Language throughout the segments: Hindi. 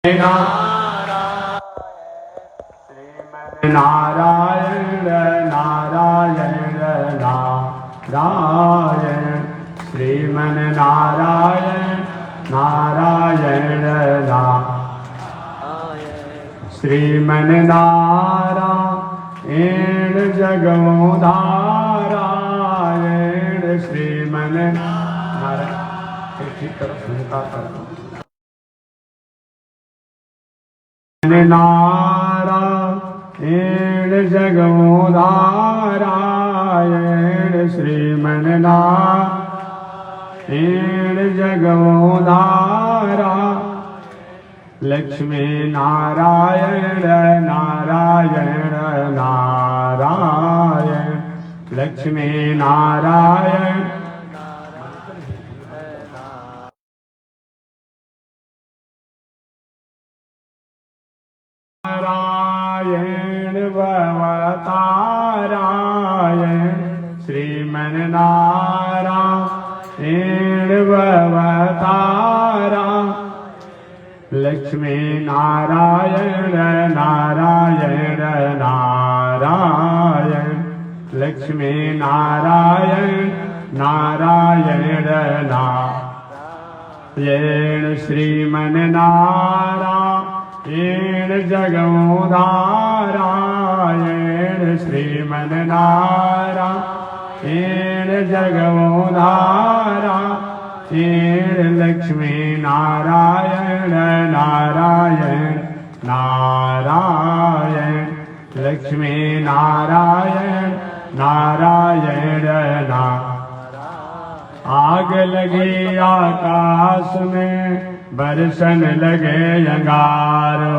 नारायण नारायण नारायण श्रीमन नारायण नारायण नारायण श्रीमन नारायण जगोधारायण श्रीमन नारायण ठीक तरफ सुनता करता नारायण जगोधारायण श्रीमन नारायण जगोधारा लक्ष्मी नारायण नारायण नारायण लक्ष्मी नारायण नारायण भवतारायण श्रीमन नारायण भवतारा लक्ष्मी नारायण नारायण नारायण लक्ष्मी नारायण नारायण नारायण श्रीमन नारायण जगोधारायण श्रीमन नारायण जगोधारायण लक्ष्मी नारायण नारायण नारायण लक्ष्मी नारायण नारायण आग लगी आकाश में बरसन लगे अंगारो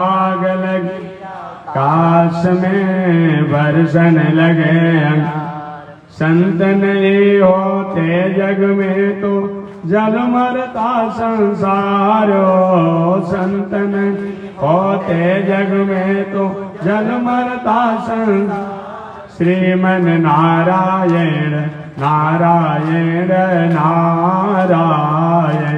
आग लगी आकाश में बरसन लगे संत नहीं होते जग में तो जल मरता संसारो संत नहीं होते जग में तो जल मरता संसार श्रीमन नारायण नारायण नारायण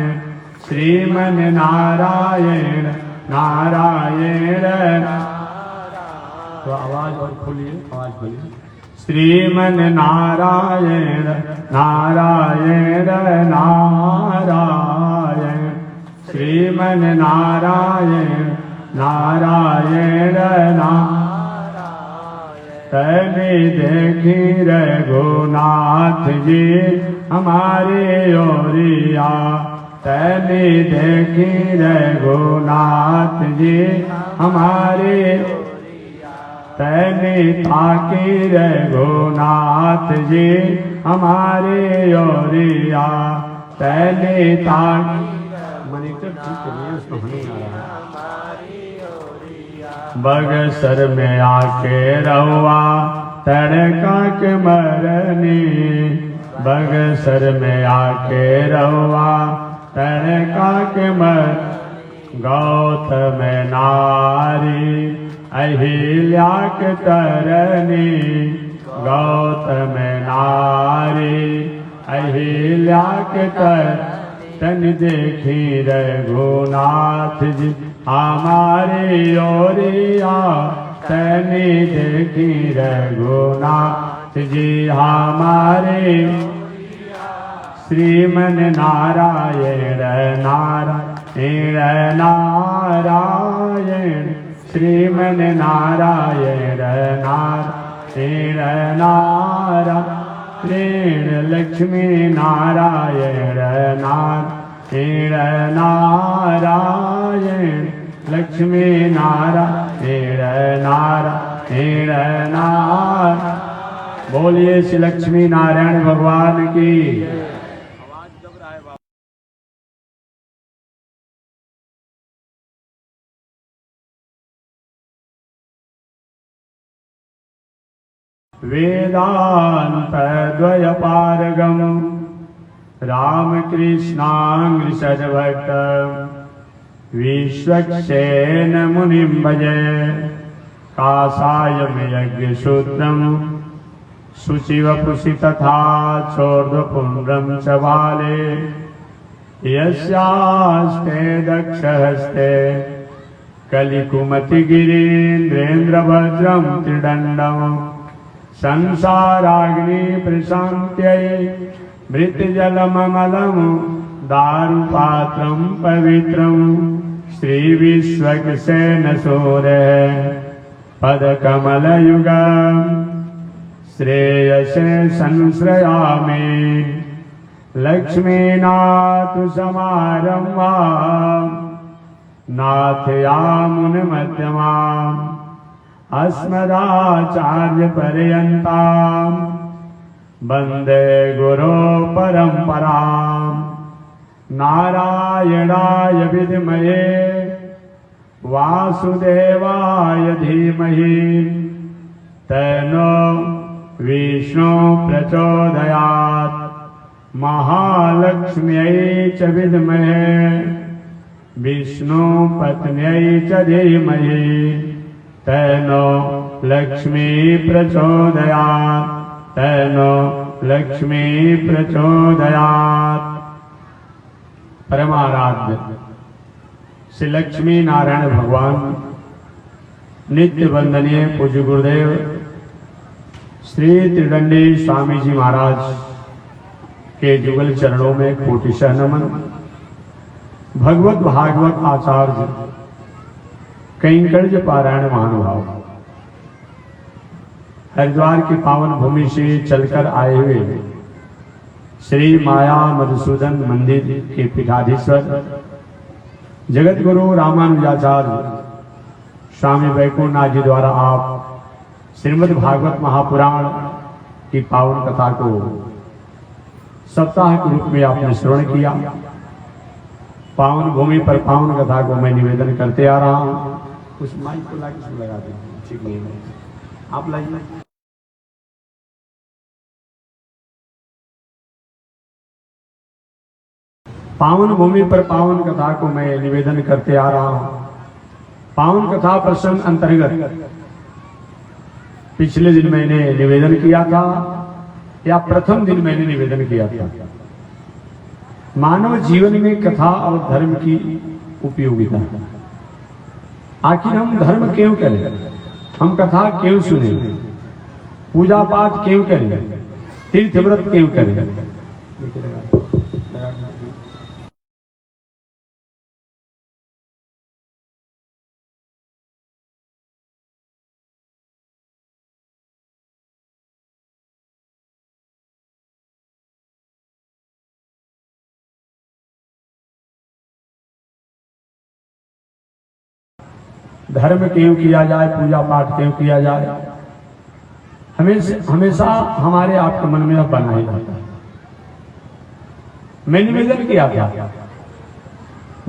श्रीमन नारायण नारायण तो आवाज और खोलिए आवाज खोलिए श्रीमन नारायण नारायण नारायण श्रीमन नारायण नारायण तभी देखी रघुनाथ जी हमारे ओरिया तभी देखी रघुनाथ जी हमारे तभी ताकी रघुनाथ जी हमारे ओरिया तभी ताकी मनीटर ठीक है उसको नहीं आ रहा बगसर में आके रहुआ तड़का के मरनी बगसर में आके रहुआ तड़का के मर गौतम नारी अहिल्या के तरनी गौतम नारी अहिल्या के तर तन देखी रघुनाथ जी हमारे ओरिया तनी देखी रघुनाथ जी हमारे श्रीमन नारायण नारायण नारायण श्रीमन नारायण नारायण नारायण लक्ष्मी नारायण नारायण नारायण लक्ष्मी नारायण नारायण नारायण बोलिए श्री लक्ष्मी नारायण भगवान की वेदांत द्वयपारगम रामकृष्णांग्रिशर्भट्ट विश्वक्सेन मुनिं भजे कासायम यज्ञसूत्रम शुचिवपुषि तथा चोर्ध्वपुण्ड्रं च बाले यस्यास्ते दक्षहस्ते कलिकुमतिगिरीन्द्रेन्द्रवज्रं त्रिदण्डं संसाराग्नि प्रशान्त्यै मृतजलममलं दारुपात्रं पवित्रं श्रीविश्वक्सेनसूरेः पदकमलयुगं श्रेयसे संश्रयामि लक्ष्मीनाथसमारम्भां नाथयामुनमध्यमाम् अस्मदाचार्यपर्यन्तां वन्दे गुरो परम्परां नारायणाय विद्महे वासुदेवाय धीमहि तन्नो विष्णु प्रचोदयात् महालक्ष्म्यै च विद्महे विष्णुपत्न्यै च धीमहि तन्नो लक्ष्मी प्रचोदयात् तन्नो लक्ष्मी प्रचोदयात्। परमाराध्य श्री लक्ष्मी नारायण भगवान नित्य वंदनीय पूज्य गुरुदेव श्री त्रिदंडी स्वामी जी महाराज के जुगल चरणों में कोटिशः नमन। भगवत भागवत आचार्य कैंकर्य पारायण महानुभाव हरिद्वार की पावन भूमि से चलकर आए हुए श्री माया मधुसूदन मंदिर के पीठाधीश्वर जगत गुरु रामानुजाचार्य स्वामी वैकुंठनाथ जी द्वारा आप श्रीमद् भागवत महापुराण की पावन कथा को सप्ताह के रूप में आपने श्रवण किया। पावन भूमि पर पावन कथा को मैं निवेदन करते आ रहा हूँ। उस माइक को लगा दें, ठीक नहीं है, आप लाइए। पावन भूमि पर पावन कथा को मैं निवेदन करते आ रहा हूँ। पावन कथा प्रसंग अंतर्गत पिछले दिन मैंने निवेदन किया था या प्रथम दिन मैंने निवेदन किया था मानव जीवन में कथा और धर्म की उपयोगिता। आखिर हम धर्म क्यों करें, हम कथा क्यों सुने, पूजा पाठ क्यों करें, तीर्थ व्रत क्यों करें। धर्म क्यों किया जाए, पूजा पाठ क्यों किया जाए, हमेशा हमारे आपके मन में अब बना ही रहता है। मैं निवेदन किया था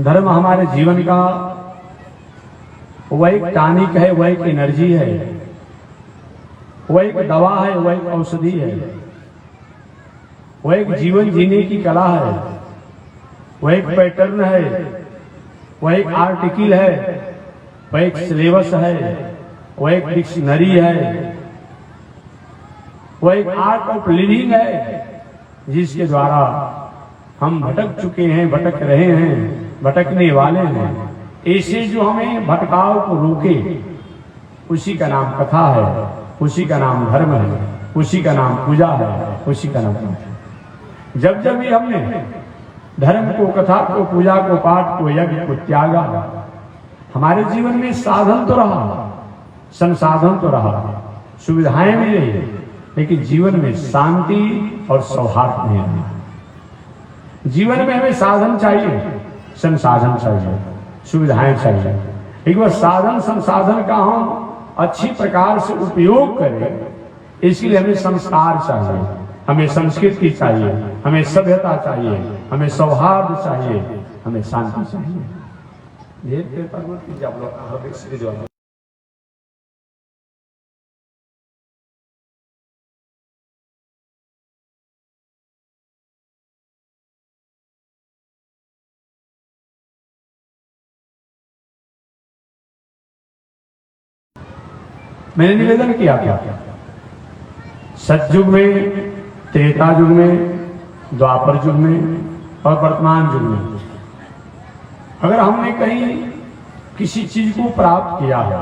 धर्म हमारे जीवन का वह एक टॉनिक है, वह एक एनर्जी है, वह एक दवा है, वह एक औषधि है, वह एक जीवन जीने की कला है, वह एक पैटर्न है, वह एक आर्टिकल है, वह एक सिलेबस है, वह एक डिक्शनरी है, वह एक आर्ट ऑफ लिविंग है जिसके द्वारा हम भटक चुके हैं, भटक रहे हैं, भटकने वाले हैं। ऐसे जो हमें भटकाव को रोके उसी का नाम कथा है, उसी का नाम धर्म है, उसी का नाम पूजा है, उसी का नाम है। जब जब भी हमने धर्म को, कथा को, पूजा को, पाठ को, यज्ञ को त्यागा, हमारे जीवन में साधन तो रहा, संसाधन तो रहा, सुविधाएं भी रही, लेकिन जीवन में शांति और सौहार्द नहीं रहा। जीवन में हमें साधन चाहिए, संसाधन चाहिए, सुविधाएं चाहिए, लेकिन वह साधन संसाधन का हम अच्छी प्रकार से उपयोग करें, इसलिए हमें संस्कार चाहिए, हमें संस्कृति चाहिए, हमें सभ्यता चाहिए, हमें सौहार्द चाहिए, हमें शांति चाहिए। ये पेपर में जब लोग मैंने निवेदन किया क्या, सतयुग में, त्रेता युग में, द्वापर युग में और वर्तमान युग में अगर हमने कहीं किसी चीज को प्राप्त किया है,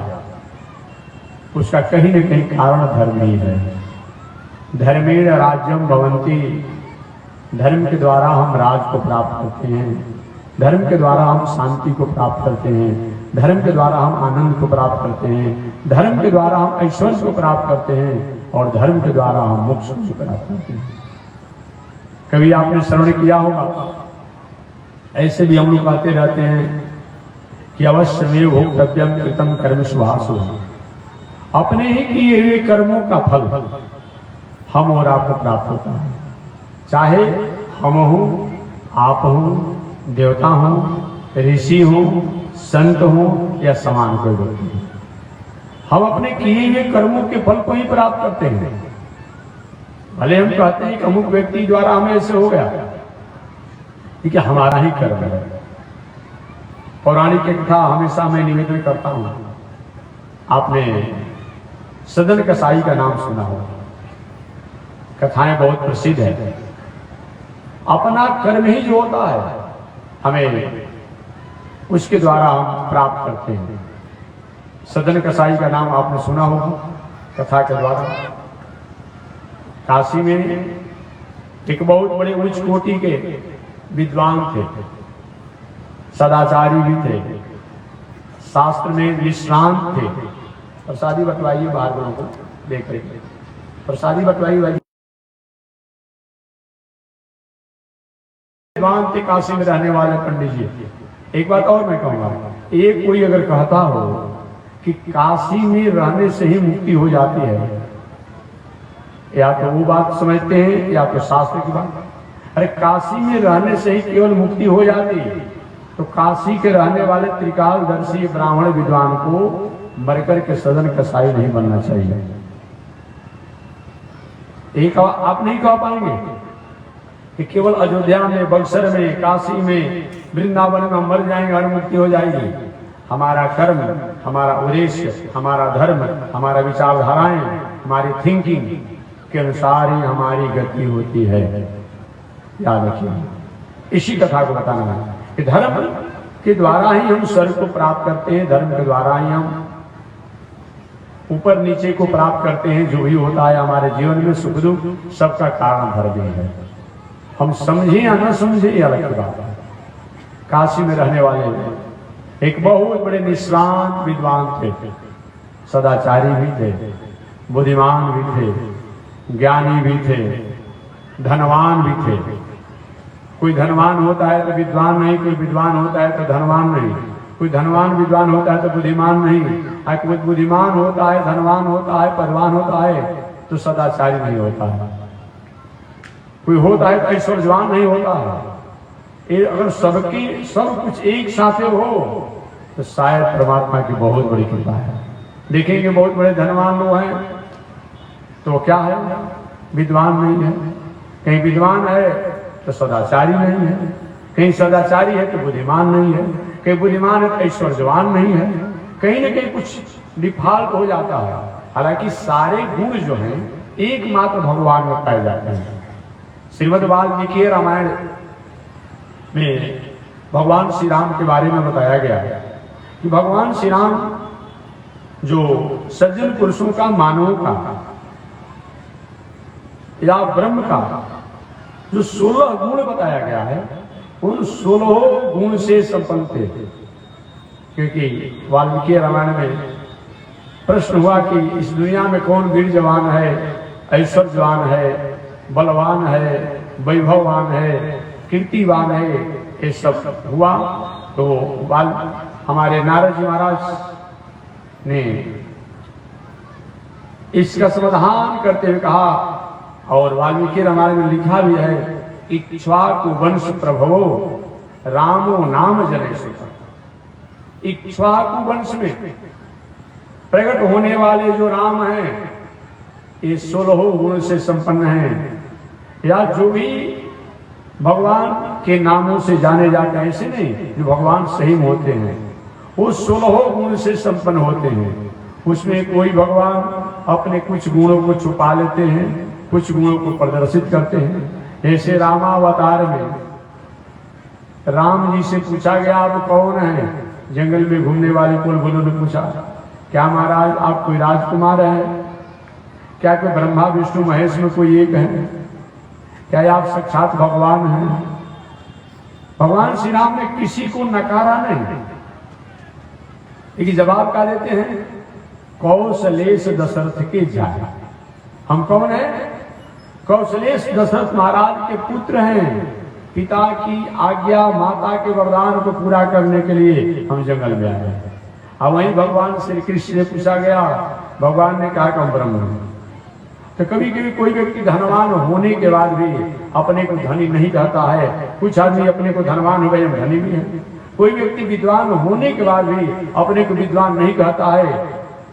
उसका कहीं न कहीं कारण धर्म ही है। धर्मेण राज्यम भवन्ति, धर्म के द्वारा हम राज को प्राप्त करते हैं, धर्म के द्वारा हम शांति को प्राप्त करते हैं, धर्म के द्वारा हम आनंद को प्राप्त करते हैं, धर्म के द्वारा हम ऐश्वर्य को प्राप्त करते हैं और धर्म के द्वारा हम मोक्ष को प्राप्त करते हैं। कभी आपने श्रवण किया होगा, ऐसे भी हम लोग कहते रहते हैं कि अवश्य में भोक्तव्यम कृतम कर्म सुभाषु, अपने ही किए हुए कर्मों का फल हम और आपको प्राप्त होता है। चाहे हम हो, आप हो, देवता हो, ऋषि हो, संत हो या समान कोई व्यक्ति हो, हम अपने किए हुए कर्मों के फल को ही प्राप्त करते हैं। भले हम कहते हैं कि अमुक व्यक्ति द्वारा हमें ऐसे हो गया, ठीक है, हमारा ही कर्म है। पौराणिक कथा हमेशा मैं निवेदन करता हूं, आपने सदन कसाई का नाम सुना हो, कथाएं बहुत प्रसिद्ध है। अपना कर्म ही जो होता है हमें उसके द्वारा हम प्राप्त करते हैं। सदन कसाई का नाम आपने सुना होगा कथा के द्वारा। काशी में एक बहुत बड़े उच्च कोटि के विद्वान थे, सदाचारी भी थे, शास्त्र में निष्णांत थे। प्रसादी बटवाइए बाहर वालों को देख रहे, प्रसादी बटवाइए भाई। विद्वान थे, काशी में रहने वाले पंडित जी। एक बात और मैं कहूंगा, एक कोई अगर कहता हो कि काशी में रहने से ही मुक्ति हो जाती है, या तो वो बात समझते हैं या तो शास्त्र की बात। अरे काशी में रहने से ही केवल मुक्ति हो जाती है, तो काशी के रहने वाले त्रिकालदर्शी ब्राह्मण विद्वान को मरकर के सदन कसाई नहीं बनना चाहिए। एक आप नहीं कह पाएंगे कि केवल अयोध्या में, बक्सर में, काशी में, वृंदावन में हम मर जाएंगे और मुक्ति हो जाएगी। हमारा कर्म, हमारा उद्देश्य, हमारा धर्म, हमारा विचारधाराएं, हमारी थिंकिंग के अनुसार ही हमारी गति होती है। याद रखिए, इसी कथा को बताना है कि धर्म के द्वारा ही हम स्वर्ग को प्राप्त करते हैं, धर्म के द्वारा ही हम ऊपर नीचे को प्राप्त करते हैं। जो भी होता है हमारे जीवन में सुख दुख, सबका कारण धर्म ही है। हम समझे या न समझे ये अलग की बात है। काशी में रहने वाले एक बहुत बड़े निष्णात विद्वान थे, सदाचारी भी थे, बुद्धिमान भी थे, ज्ञानी भी थे, धनवान भी थे। कोई धनवान होता है तो विद्वान नहीं, कोई विद्वान होता है तो धनवान नहीं, कोई धनवान विद्वान होता है तो बुद्धिमान नहीं, कोई बुद्धिमान होता है, धनवान होता है, पदवान होता है तो सदाचारी नहीं होता है, कोई होता है तो ऐश्वर्यवान नहीं होता है। ये अगर सबकी सब कुछ एक साथ हो तो शायद परमात्मा की बहुत बड़ी कृपा है। देखेंगे बहुत बड़े धनवान लोग हैं तो क्या है, विद्वान नहीं है। कहीं विद्वान है तो सदाचारी नहीं है, कहीं सदाचारी है तो बुद्धिमान नहीं है, कहीं बुद्धिमान है तो ऐश्वर्यवान नहीं है। कहीं ना कहीं कुछ डिफॉल्ट हो जाता है। हालांकि सारे गुण जो हैं एकमात्र भगवान में पाए जाते हैं। श्रीमद् वाल्मीकि रामायण में भगवान श्री राम के बारे में बताया गया है कि भगवान श्री राम जो सज्जन पुरुषों का, मानवों का या ब्रह्म का जो 16 गुण बताया गया है, उन 16 गुण से संपन्न थे। क्योंकि वाल्मीकि रामायण में प्रश्न हुआ कि इस दुनिया में कौन वीर जवान है, ऐश्वर्यवान है, बलवान है, वैभववान है, कीर्तिवान है, ये सब हुआ। तो हमारे नारद जी महाराज ने इसका समाधान करते हुए कहा, और वाल्मीकि रामायण में लिखा भी है, इक्ष्वाकु वंश प्रभवो रामो नाम जने सुत। इक्ष्वाकु वंश में प्रकट होने वाले जो राम हैं ये 16 गुण से संपन्न हैं, या जो भी भगवान के नामों से जाने जाते हैं, ऐसे नहीं, जो भगवान सही में होते हैं वो 16 गुण से संपन्न होते हैं। उसमें कोई भगवान अपने कुछ गुणों को छुपा लेते हैं, कुछ गुणों को प्रदर्शित करते हैं। ऐसे रामावतार में राम जी से पूछा गया आप कौन हैं? जंगल में घूमने वाले कुलबुलों ने पूछा, क्या महाराज आप कोई राजकुमार हैं? क्या कोई ब्रह्मा विष्णु महेश में कोई एक है? क्या आप साक्षात भगवान हैं? भगवान श्री राम ने किसी को नकारा नहीं, लेकिन जवाब क्या देते हैं? कौशलेश दशरथ के जाए। हम कौन हैं? कौशलेश दशरथ महाराज के पुत्र हैं। पिता की आज्ञा, माता के वरदान को पूरा करने के लिए हम जंगल में आए हैं। अब वहीं भगवान श्री कृष्ण से पूछा गया, भगवान ने कहा कि हम ब्रह्म हैं। तो कभी कभी कोई व्यक्ति धनवान होने के बाद भी अपने को धनी नहीं कहता है। कुछ आदमी अपने को धनवान हो गए, हम धनी भी हैं। कोई व्यक्ति विद्वान होने के बाद भी अपने को विद्वान नहीं कहता है।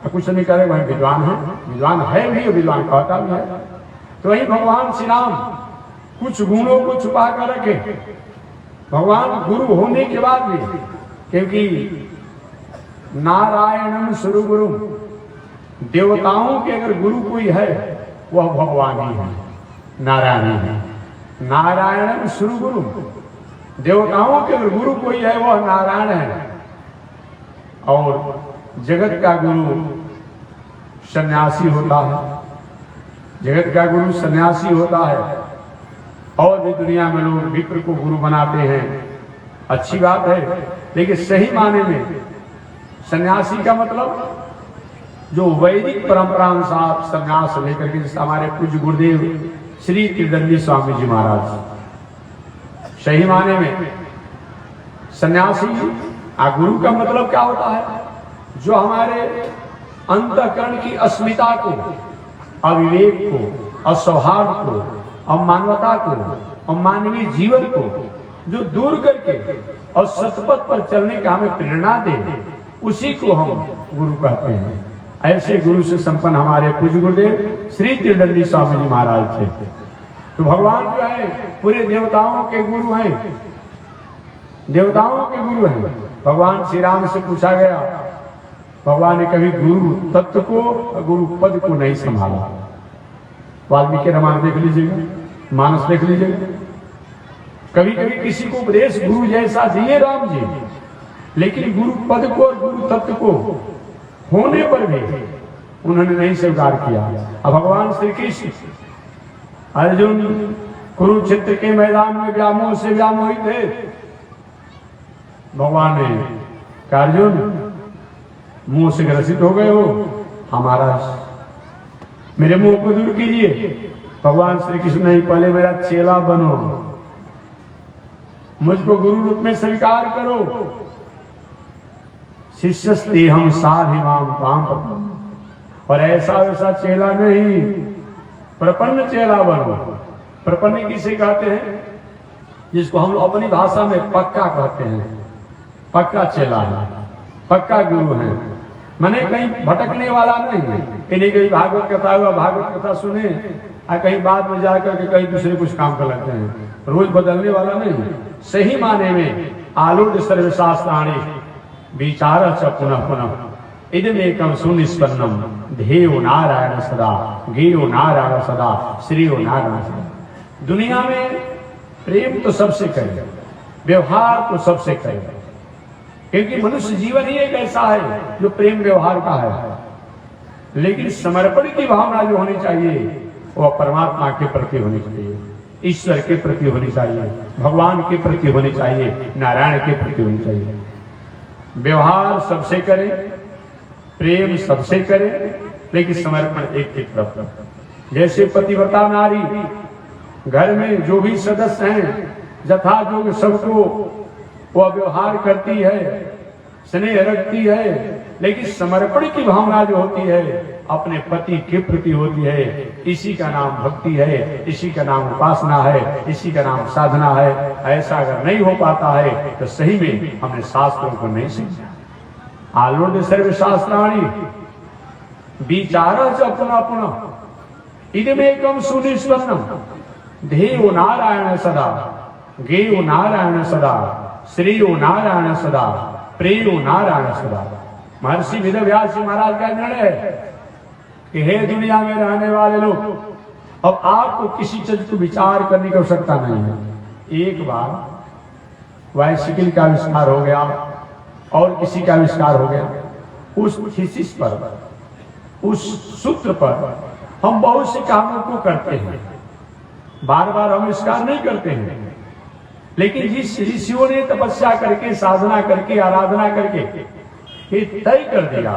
तो कुछ नहीं करे वह विद्वान है, विद्वान है भी और विद्वान कहता भी है। तो वही भगवान श्री राम कुछ गुणों को छुपा कर रखे। भगवान गुरु होने के बाद भी, क्योंकि नारायणम सुरु गुरु, देवताओं के अगर गुरु कोई है वह भगवान ही है, नारायण ही है। नारायणम सुरु गुरु, देवताओं के अगर गुरु कोई है वह नारायण है। और जगत का गुरु सन्यासी होता है, जगत का गुरु सन्यासी होता है। और भी दुनिया में लोग विप्र को गुरु बनाते हैं, अच्छी बात है, लेकिन सही माने में सन्यासी का मतलब जो वैदिक परंपरा अनुसार संन्यास लेकर के, जैसे हमारे पूज्य गुरुदेव श्री त्रिदंडी स्वामी जी महाराज, सही माने में सन्यासी गुरु का मतलब क्या होता है? जो हमारे अंतःकरण की अस्मिता को, अविवेक को, असौहार्द को, अमानवता को और मानवीय जीवन को जो दूर करके और सतपथ पर चलने का हमें प्रेरणा दे, उसी को हम गुरु कहते हैं। ऐसे गुरु से संपन्न हमारे पूज्य गुरुदेव श्री त्रिदंडी स्वामी जी महाराज थे। तो भगवान जो है पूरे देवताओं के गुरु हैं, देवताओं के गुरु हैं। भगवान श्री राम से पूछा गया, भगवान ने कभी गुरु तत्व को, गुरु पद को नहीं संभाला। वाल्मीकि रामायण देख लीजिएगा, मानस देख लीजिएगा। कभी कभी किसी को उपदेश गुरु जैसा दिए राम जी, लेकिन गुरु पद को और गुरु तत्व को होने पर भी उन्होंने नहीं स्वीकार किया। अब भगवान श्री कृष्ण अर्जुन कुरुक्षेत्र के मैदान में व्यामोह से व्यामोहित थे। भगवान ने कहा, अर्जुन मुंह से ग्रसित हो गए हो, हमारा मेरे मुंह को दूर कीजिए। भगवान श्री कृष्ण नहीं, पहले मेरा चेला बनो, मुझको गुरु रूप में स्वीकार करो। शिष्यस्ते हम साधिमाम काम, और ऐसा वैसा चेला नहीं, प्रपन्न चेला बनो। प्रपन्न किसे कहते हैं? जिसको हम अपनी भाषा में पक्का कहते हैं। पक्का चेला है, पक्का गुरु है, मैंने कहीं भटकने वाला नहीं है। कहीं भागवत कथा हुआ, भागवत कथा सुने और कहीं बाद में जाकर के कहीं दूसरे कुछ काम कर लगते हैं, रोज बदलने वाला नहीं। सही माने में आलूढ़ सर्वशास्त्राणि विचार च पुनः पुनः इदमेकं सुनिष्पन्नम ध्येयो नारायण सदा, गेयो नारायण सदा, श्रेयो नारायण सदा। दुनिया में प्रेम तो सबसे करे, व्यवहार तो सबसे करे, क्योंकि मनुष्य जीवन ही एक ऐसा है जो प्रेम व्यवहार का है। लेकिन समर्पण की भावना जो होनी चाहिए वह परमात्मा के प्रति होनी चाहिए, ईश्वर के प्रति होनी चाहिए, भगवान के प्रति होनी चाहिए, नारायण के प्रति होनी चाहिए। व्यवहार सबसे करें, प्रेम सबसे करें, लेकिन समर्पण एक एक तरफ। जैसे पतिव्रता नारी घर में जो भी सदस्य हैं यथा जो सबको वह व्यवहार करती है, स्नेह रखती है, लेकिन समर्पण की भावना जो होती है अपने पति के प्रति होती है। इसी का नाम भक्ति है, इसी का नाम उपासना है, इसी का नाम साधना है। ऐसा अगर नहीं हो पाता है तो सही में हमने शास्त्रों को नहीं समझा। आलूढ़ सर्वशास्त्राणि विचार च पुनः पुनः इदमेकं सुनिष्पन्नम ध्येयो नारायण सदा, गेयो नारायण सदा, श्रेयो नारायण सदा, प्रेयो नारायण सदा। महर्षि वेदव्यास जी महाराज का निर्णय है कि हे दुनिया में रहने वाले लोग, अब आपको किसी चीज को विचार करने की आवश्यकता नहीं है। एक बार बाइसिकल का आविष्कार हो गया और किसी का आविष्कार हो गया, उस थीसिस पर, उस सूत्र पर हम बहुत से कामों को करते हैं, बार बार हम आविष्कार नहीं करते हैं। लेकिन जिस ऋषियों ने तपस्या करके, साधना करके, आराधना करके ये तय कर दिया,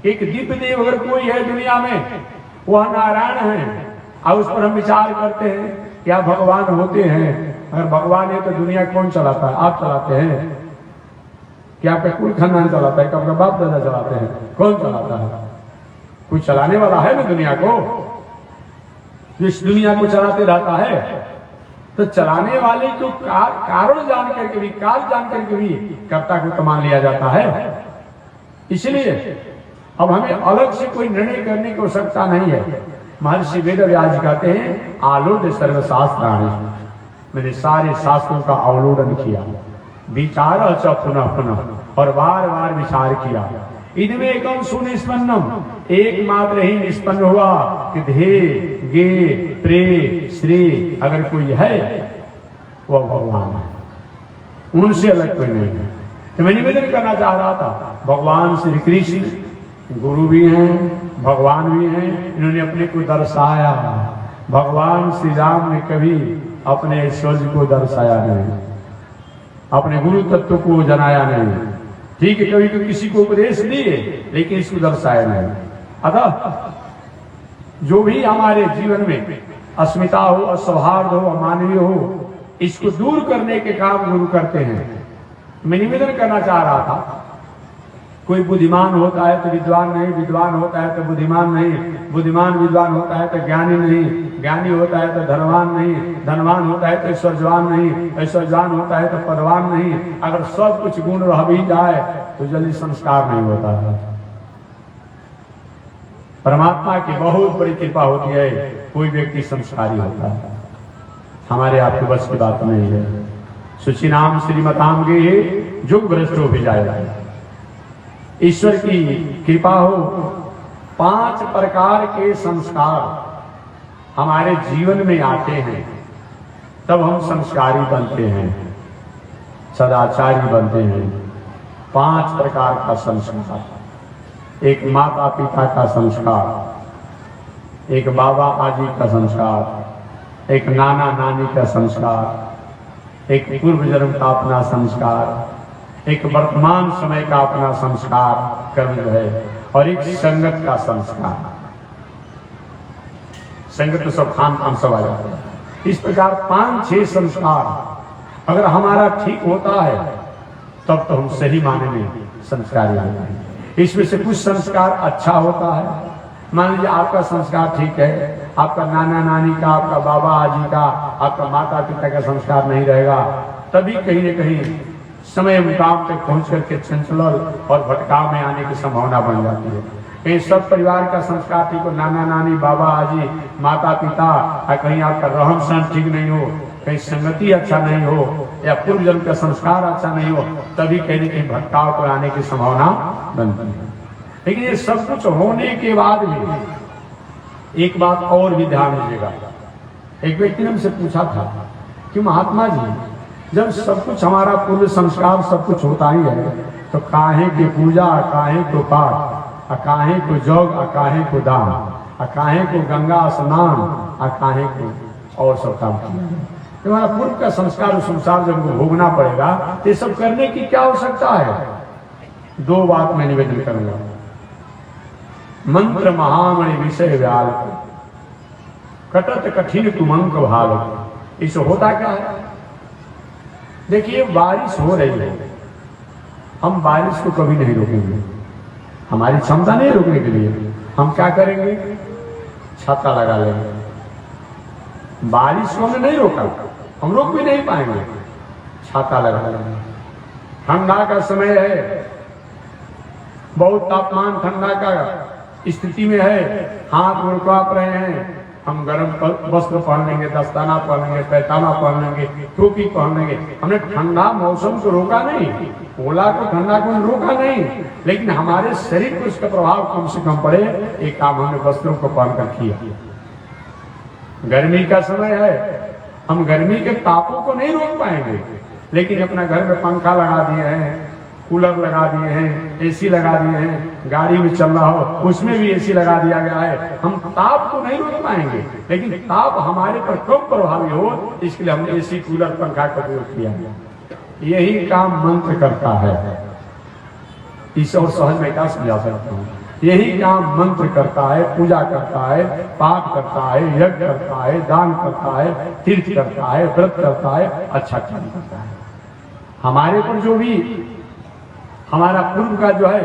एक दिव्य देव अगर कोई है दुनिया में, वह नारायण है, और उस पर हम विचार करते हैं क्या भगवान होते हैं? अगर भगवान है तो दुनिया कौन चलाता है? आप चलाते हैं क्या? आपका कुल खानदान चलाता है? आपका बाप दादा चलाते हैं? कौन चलाता है? कोई चलाने वाला है ना दुनिया को, जिस दुनिया को चलाते रहता है। तो चलाने वाले को कारण जान करके भी, काल जान करके भी कर्ता को तो मान लिया जाता है। इसलिए अब हमें अलग से कोई निर्णय करने की आवश्यकता नहीं है। महर्षि वेदव्यास कहते हैं आलोड सर्वशास्त्राणि, मैंने सारे शास्त्रों का अवलोकन किया, विचार पुनः पुनः, और बार बार विचार किया। इनमें एकम सुनिष्पन्नम, एकमात्र ही निष्पन्न हुआ कि धे गे प्रे श्री अगर कोई है वह भगवान है, उनसे अलग कोई नहीं है। तो मैं निवेदन करना चाह रहा था, भगवान श्री कृष्ण गुरु भी हैं, भगवान भी हैं, इन्होंने अपने को दर्शाया। भगवान श्री राम ने कभी अपने ऐश्वर्य को दर्शाया नहीं, अपने गुरु तत्व को जनाया नहीं। ठीक है, कभी तो किसी को उपदेश दिए, लेकिन इसको दर्शाया नहीं। अतः जो भी हमारे जीवन में अस्मिता हो, असौहार्द हो, अमानवीय हो, इसको दूर करने के काम गुरु करते हैं। मैं निवेदन करना चाह रहा था, कोई बुद्धिमान होता है तो विद्वान नहीं, विद्वान होता है तो बुद्धिमान नहीं, बुद्धिमान विद्वान होता है तो ज्ञानी नहीं, ज्ञानी होता है तो धनवान नहीं, धनवान होता है तो ऐश्वर्यवान नहीं, ऐश्वर्यवान होता है तो पदवान नहीं। अगर सब कुछ गुण रह भी जाए तो जल्दी संस्कार नहीं होता है। परमात्मा की बहुत बड़ी कृपा होती है, कोई व्यक्ति संस्कारी होता है। हमारे आपके बस की बात नहीं है। सुचि नाम श्रीमताम गे जुग भ्रष्ट हो भी जाएगा। ईश्वर की कृपा हो, 5 प्रकार के संस्कार हमारे जीवन में आते हैं, तब हम संस्कारी बनते हैं, सदाचारी बनते हैं। 5 प्रकार का संस्कार, एक माता पिता का संस्कार, एक बाबा आजी का संस्कार, एक नाना नानी का संस्कार, एक पूर्व जन्म का अपना संस्कार, एक वर्तमान समय का अपना संस्कार कर्म जो है, और एक संगत का संस्कार। संगत तो सब खान पान सब आ जाता है। इस प्रकार 5-6 संस्कार अगर हमारा ठीक होता है तब तो हम सही माने में संस्कारी होते हैं। इसमें से कुछ संस्कार अच्छा होता है। मान लीजिए आपका संस्कार ठीक है, आपका नाना नानी का, आपका बाबा आजी का, आपका माता पिता का संस्कार नहीं रहेगा, तभी कहीं न कहीं समय मुकाम तक पहुंच करके चंचल और भटकाव में आने की संभावना बन जाती है। कहीं सब परिवार का संस्कार ठीक हो, नाना नानी, बाबा आजी, माता पिता, और कहीं आपका रहन सहन ठीक नहीं हो, कहीं संगति अच्छा नहीं हो, या पूर्व जन्म का संस्कार अच्छा नहीं हो, तभी कहीं न कहीं भटकाव पर आने की संभावना बनती है। लेकिन ये सब कुछ होने के बाद भी एक बात और भी ध्यान दीजिएगा। एक व्यक्ति ने हमसे पूछा था कि महात्मा जी, जब सब कुछ हमारा पूर्व संस्कार सब कुछ होता ही है, तो काहे की पूजा, काहे को पाठ, काहे को जग, काहे को दान, काहे को गंगा स्नान, काहे को और सब काम किया। हमारा पूर्व का संस्कार संसार जब हमको भोगना पड़ेगा, ये सब करने की क्या आवश्यकता है? 2 बात मैं निवेदन करूंगा। मंत्र महामणि विषय व्याल, कटत कठिन कुमंक भाल। इसे होता क्या है? देखिए, बारिश हो रही है, हम बारिश को कभी नहीं रोकेंगे, हमारी क्षमता नहीं रोकने के लिए। हम क्या करेंगे? छाता लगा लेंगे। बारिश को हमने नहीं रोका, हम रोक भी नहीं पाएंगे, छाता लगा लेंगे। ठंडा का समय है, बहुत तापमान ठंडा का स्थिति में है, हाथ मुड़ कांप रहे हैं, हम गर्म वस्त्र पहन लेंगे, दस्ताना पहन लेंगे, पैताना पहन लेंगे, टोपी पहन लेंगे। हमने ठंडा मौसम को रोका नहीं, ओला को ठंडा को रोका नहीं, लेकिन हमारे शरीर को इसका प्रभाव कम से कम पड़े, एक काम हमने वस्त्रों को पहनकर किया। गर्मी का समय है, हम गर्मी के तापों को नहीं रोक पाएंगे, लेकिन अपना घर में पंखा लगा दिए हैं, कूलर लगा दिए हैं, एसी लगा दिए हैं, गाड़ी में चल रहा हो उसमें भी एसी लगा दिया गया है। हम ताप को नहीं रोक पाएंगे, लेकिन ताप हमारे पर कम प्रभावी हो इसके लिए हमने एसी कूलर पंखा का उपयोग किया। यही काम मंत्र करता है। इस और सहज में क्या समझा सकता हूँ? यही काम मंत्र करता है, पूजा करता है, पाठ करता है, यज्ञ करता है, दान करता है, तीर्थ करता है, व्रत करता है, अच्छा काम करता है। हमारे पर जो भी हमारा पूर्व का जो है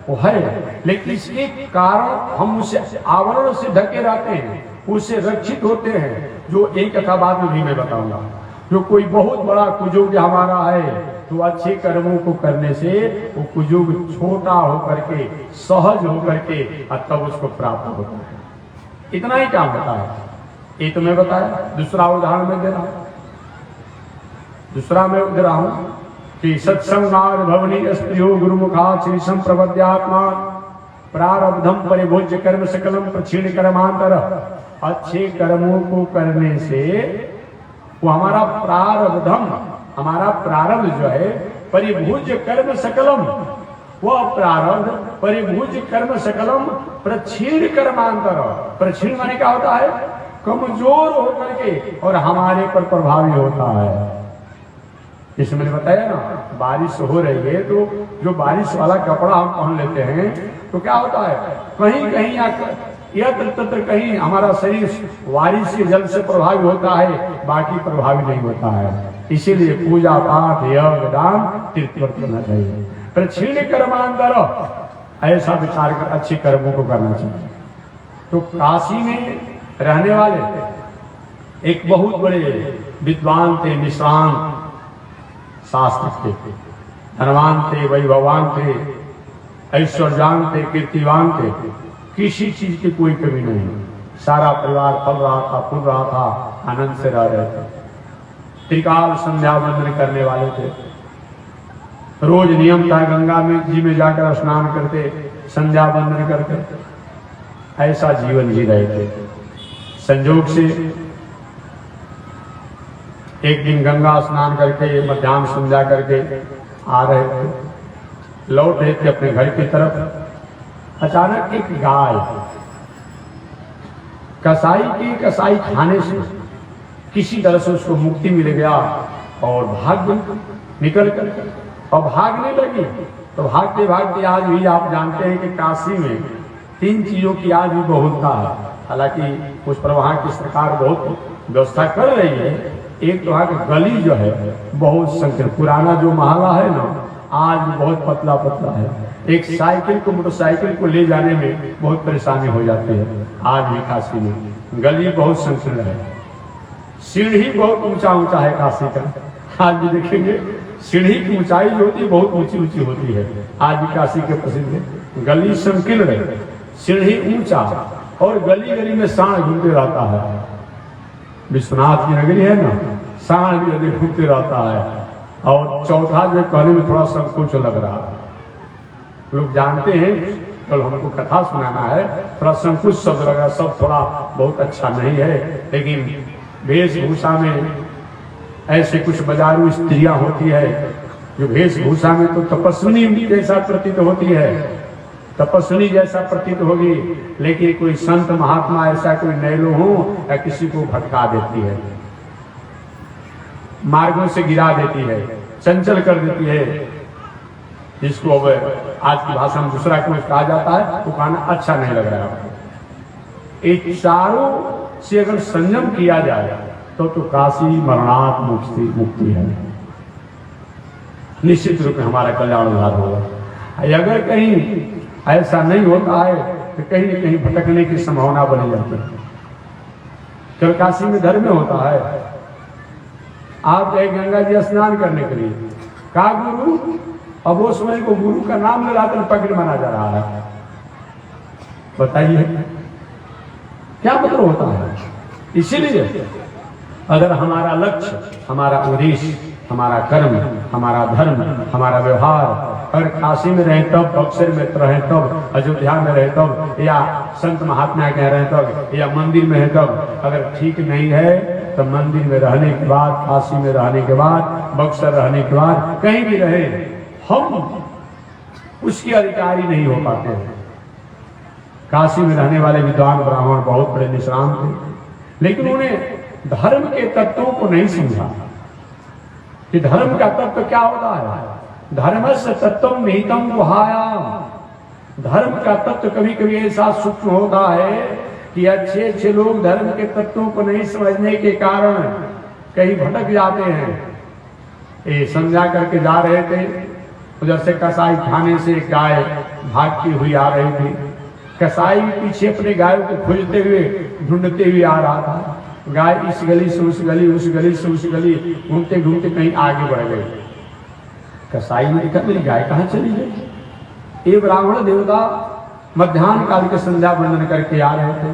वो है, लेकिन इसके कारण हम उसे आवरण से ढके रहते हैं, उससे रक्षित होते हैं। जो एक कथा बाद में भी मैं बताऊंगा। जो कोई बहुत बड़ा कुजुग हमारा है तो अच्छे कर्मों को करने से वो कुजुग छोटा होकर के, सहज होकर के तब उसको प्राप्त होता है। इतना ही काम होता है। ये तो मैं बताया। दूसरा उदाहरण मैं दे रहा हूं। दूसरा मैं दे रहा हूं कि सत्संगार भवनी स्त्रियो गुरुमुखा श्री संप्रवद्यात्मा प्रारब्धम परिभोज्य कर्म सकलम प्रक्षीण कर्मांतर। अच्छे कर्मों को करने से वो हमारा प्रारब्धम, हमारा प्रारब्ध जो है परिभुज कर्म सकलम, वह प्रारब्ध परिभुज कर्म सकलम प्रक्षीण कर्मांतर। प्रक्षीण माने क्या होता है? कमजोर होकर के और हमारे पर प्रभावी होता है। इसमें मैंने बताया ना, बारिश हो रही है तो जो बारिश वाला कपड़ा हम पहन लेते हैं तो क्या होता है, कहीं कहीं यत्र तत्र कहीं हमारा शरीर बारिश के जल से प्रभावित होता है, बाकी प्रभावी नहीं होता है। इसीलिए पूजा पाठ यज्ञ दान तीर्थ व्रत करना चाहिए। प्रक्षीण कर्मांतर, ऐसा विचार कर अच्छे कर्मों को करना चाहिए। तो काशी में रहने वाले एक बहुत बड़े विद्वान थे, निष्णात शास्त्र के, धनवान थे, वैभवान थे, ऐश्वर्यान थे, कीर्तिवान थे। किसी चीज की कोई कमी नहीं। सारा परिवार फल रहा था, फूल रहा था, आनंद से रह रहे थे। त्रिकाल संध्या वंदन करने वाले थे। रोज नियम था गंगा में जी में जाकर स्नान करते, संध्या वंदन करते। ऐसा जीवन जी रहे थे। संजोग से एक दिन गंगा स्नान करके मध्याह्न संध्या करके आ रहे थे, लौट रहे थे अपने घर की तरफ। अचानक एक गाय कसाई खाने से किसी तरह से उसको मुक्ति मिल गया और भाग निकल कर और भागने लगी। तो भागते भागते आज भी आप जानते हैं कि काशी में 3 चीजों की आज भी बहुलता है। हालांकि उस पर वहां की सरकार बहुत व्यवस्था कर रही है। एक तो वहां की गली जो है बहुत संकीर्ण, पुराना जो महला है ना, आज भी बहुत पतला पतला है। एक साइकिल को, मोटरसाइकिल को ले जाने में बहुत परेशानी हो जाती है। आज भी काशी में गली बहुत संकीर्ण है। सीढ़ी बहुत ऊंचा ऊंचा है काशी का। आज भी देखेंगे सीढ़ी की ऊंचाई जो होती है बहुत ऊंची ऊंची होती है। आज भी काशी के प्रसिद्ध है। गली संकीर्ण है, सीढ़ी ऊंचा, और गली गली में सांड घूमते रहता है। विश्वनाथ की नगरी है ना, सांड भी घूमते रहता है। और चौथा जो कहने में थोड़ा संकोच लग रहा है। लोग जानते हैं, कल हमको कथा सुनाना है, थोड़ा संकुच शब्द लग रहा, सब थोड़ा बहुत अच्छा नहीं है। लेकिन वेशभूषा में ऐसे कुछ बाजारू स्त्रियां होती है जो वेशभूषा में तो तपस्विनी जैसा प्रतीत होती है, तपस्विनी जैसा प्रतीत होगी, लेकिन कोई संत महात्मा ऐसा कोई नैलो हो या किसी को भटका देती है, मार्गों से गिरा देती है, चंचल कर देती है। जिसको अब आज की भाषा में दूसरा कुछ कहा जाता है, वो कहना अच्छा नहीं लग रहा है। इन चारों से अगर संयम किया जाए तो काशी मरणात मुक्ति है। निश्चित रूप में हमारा कल्याण उद्धार होगा। अगर कहीं ऐसा नहीं होता है तो कहीं न कहीं भटकने की संभावना बनी जाती है। कल काशी में धर्म में होता है, आप गए गंगा जी स्नान करने के लिए, कहा गुरु, अब वो समय को गुरु का नाम ले रहा था, पकड़ माना जा रहा है। बताइए क्या मतलब होता है? इसीलिए अगर हमारा लक्ष्य, हमारा उद्देश्य, हमारा कर्म, हमारा धर्म, हमारा व्यवहार अगर काशी में रहे तब, बक्सर में रहे तब, अयोध्या में रहे तब, या संत महात्मा के रहे तब, या मंदिर में है तब, अगर ठीक नहीं है तो मंदिर में रहने के बाद, काशी में रहने के बाद, बक्सर रहने के बाद, कहीं भी रहे, हम उसके अधिकारी नहीं हो पाते हैं। काशी में रहने वाले विद्वान ब्राह्मण बहुत बड़े निष्णात थे, लेकिन उन्हें धर्म के तत्वों को नहीं समझा कि धर्म का तत्व क्या होता है। धर्मस्य तत्वम निहितम गुहायाम। धर्म का तत्व कभी कभी ऐसा सूक्ष्म होता है कि अच्छे अच्छे लोग धर्म के तत्वों को नहीं समझने के कारण कहीं भटक जाते हैं। ये समझा करके जा रहे थे, उधर से कसाई खाने से गाय भागती हुई आ रही थी। कसाई पीछे अपने गायों को खोजते हुए, ढूंढते हुए आ रहा था। गाय इस गली से उस गली, उस गली से उस गली, घूमते घूमते कहीं आगे बढ़ गई। कसाई ने देखा मेरी गाय कहाँ चली गई। ये ब्राह्मण देवता मध्याह्न काल के संध्या वंदन करके आ रहे थे।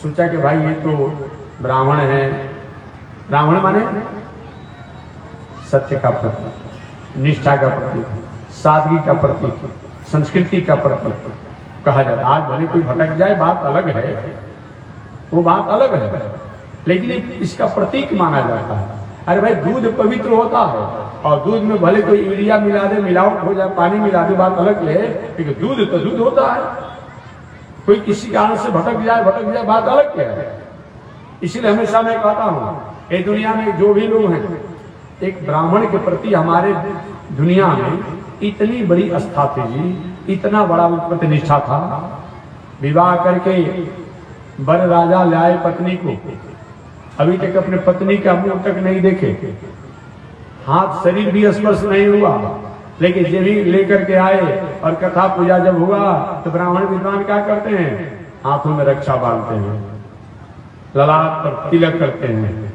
सोचा कि भाई ये तो ब्राह्मण है। ब्राह्मण माने सत्य का प्रतीक, निष्ठा का प्रतीक, सादगी का प्रतीक, संस्कृति का प्रतीक कहा जाता। आज भले कोई भटक जाए बात अलग है, वो बात अलग है, लेकिन इसका प्रतीक माना जाता है। अरे भाई दूध पवित्र होता है और दूध में भले कोई यूरिया मिला दे, मिलावट हो जाए, पानी मिला दे, बात अलग है, लेकिन दूध तो दूध होता है। कोई किसी कारण से भटक जाए बात अलग क्या है। इसलिए हमेशा मैं कहता हूँ, ये दुनिया में जो भी लोग हैं, एक ब्राह्मण के प्रति हमारे दुनिया में इतनी बड़ी आस्था थी, इतना बड़ा प्रति निष्ठा था। विवाह करके वर राजा लाए पत्नी को, अभी तक अपने पत्नी का मुंह तक नहीं देखे, हाथ शरीर भी स्पर्श नहीं हुआ, लेकिन जब भी लेकर के आए और कथा पूजा जब हुआ तो ब्राह्मण विद्वान क्या करते हैं, हाथों में रक्षा बांधते हैं, ललाट पर तिलक करते हैं।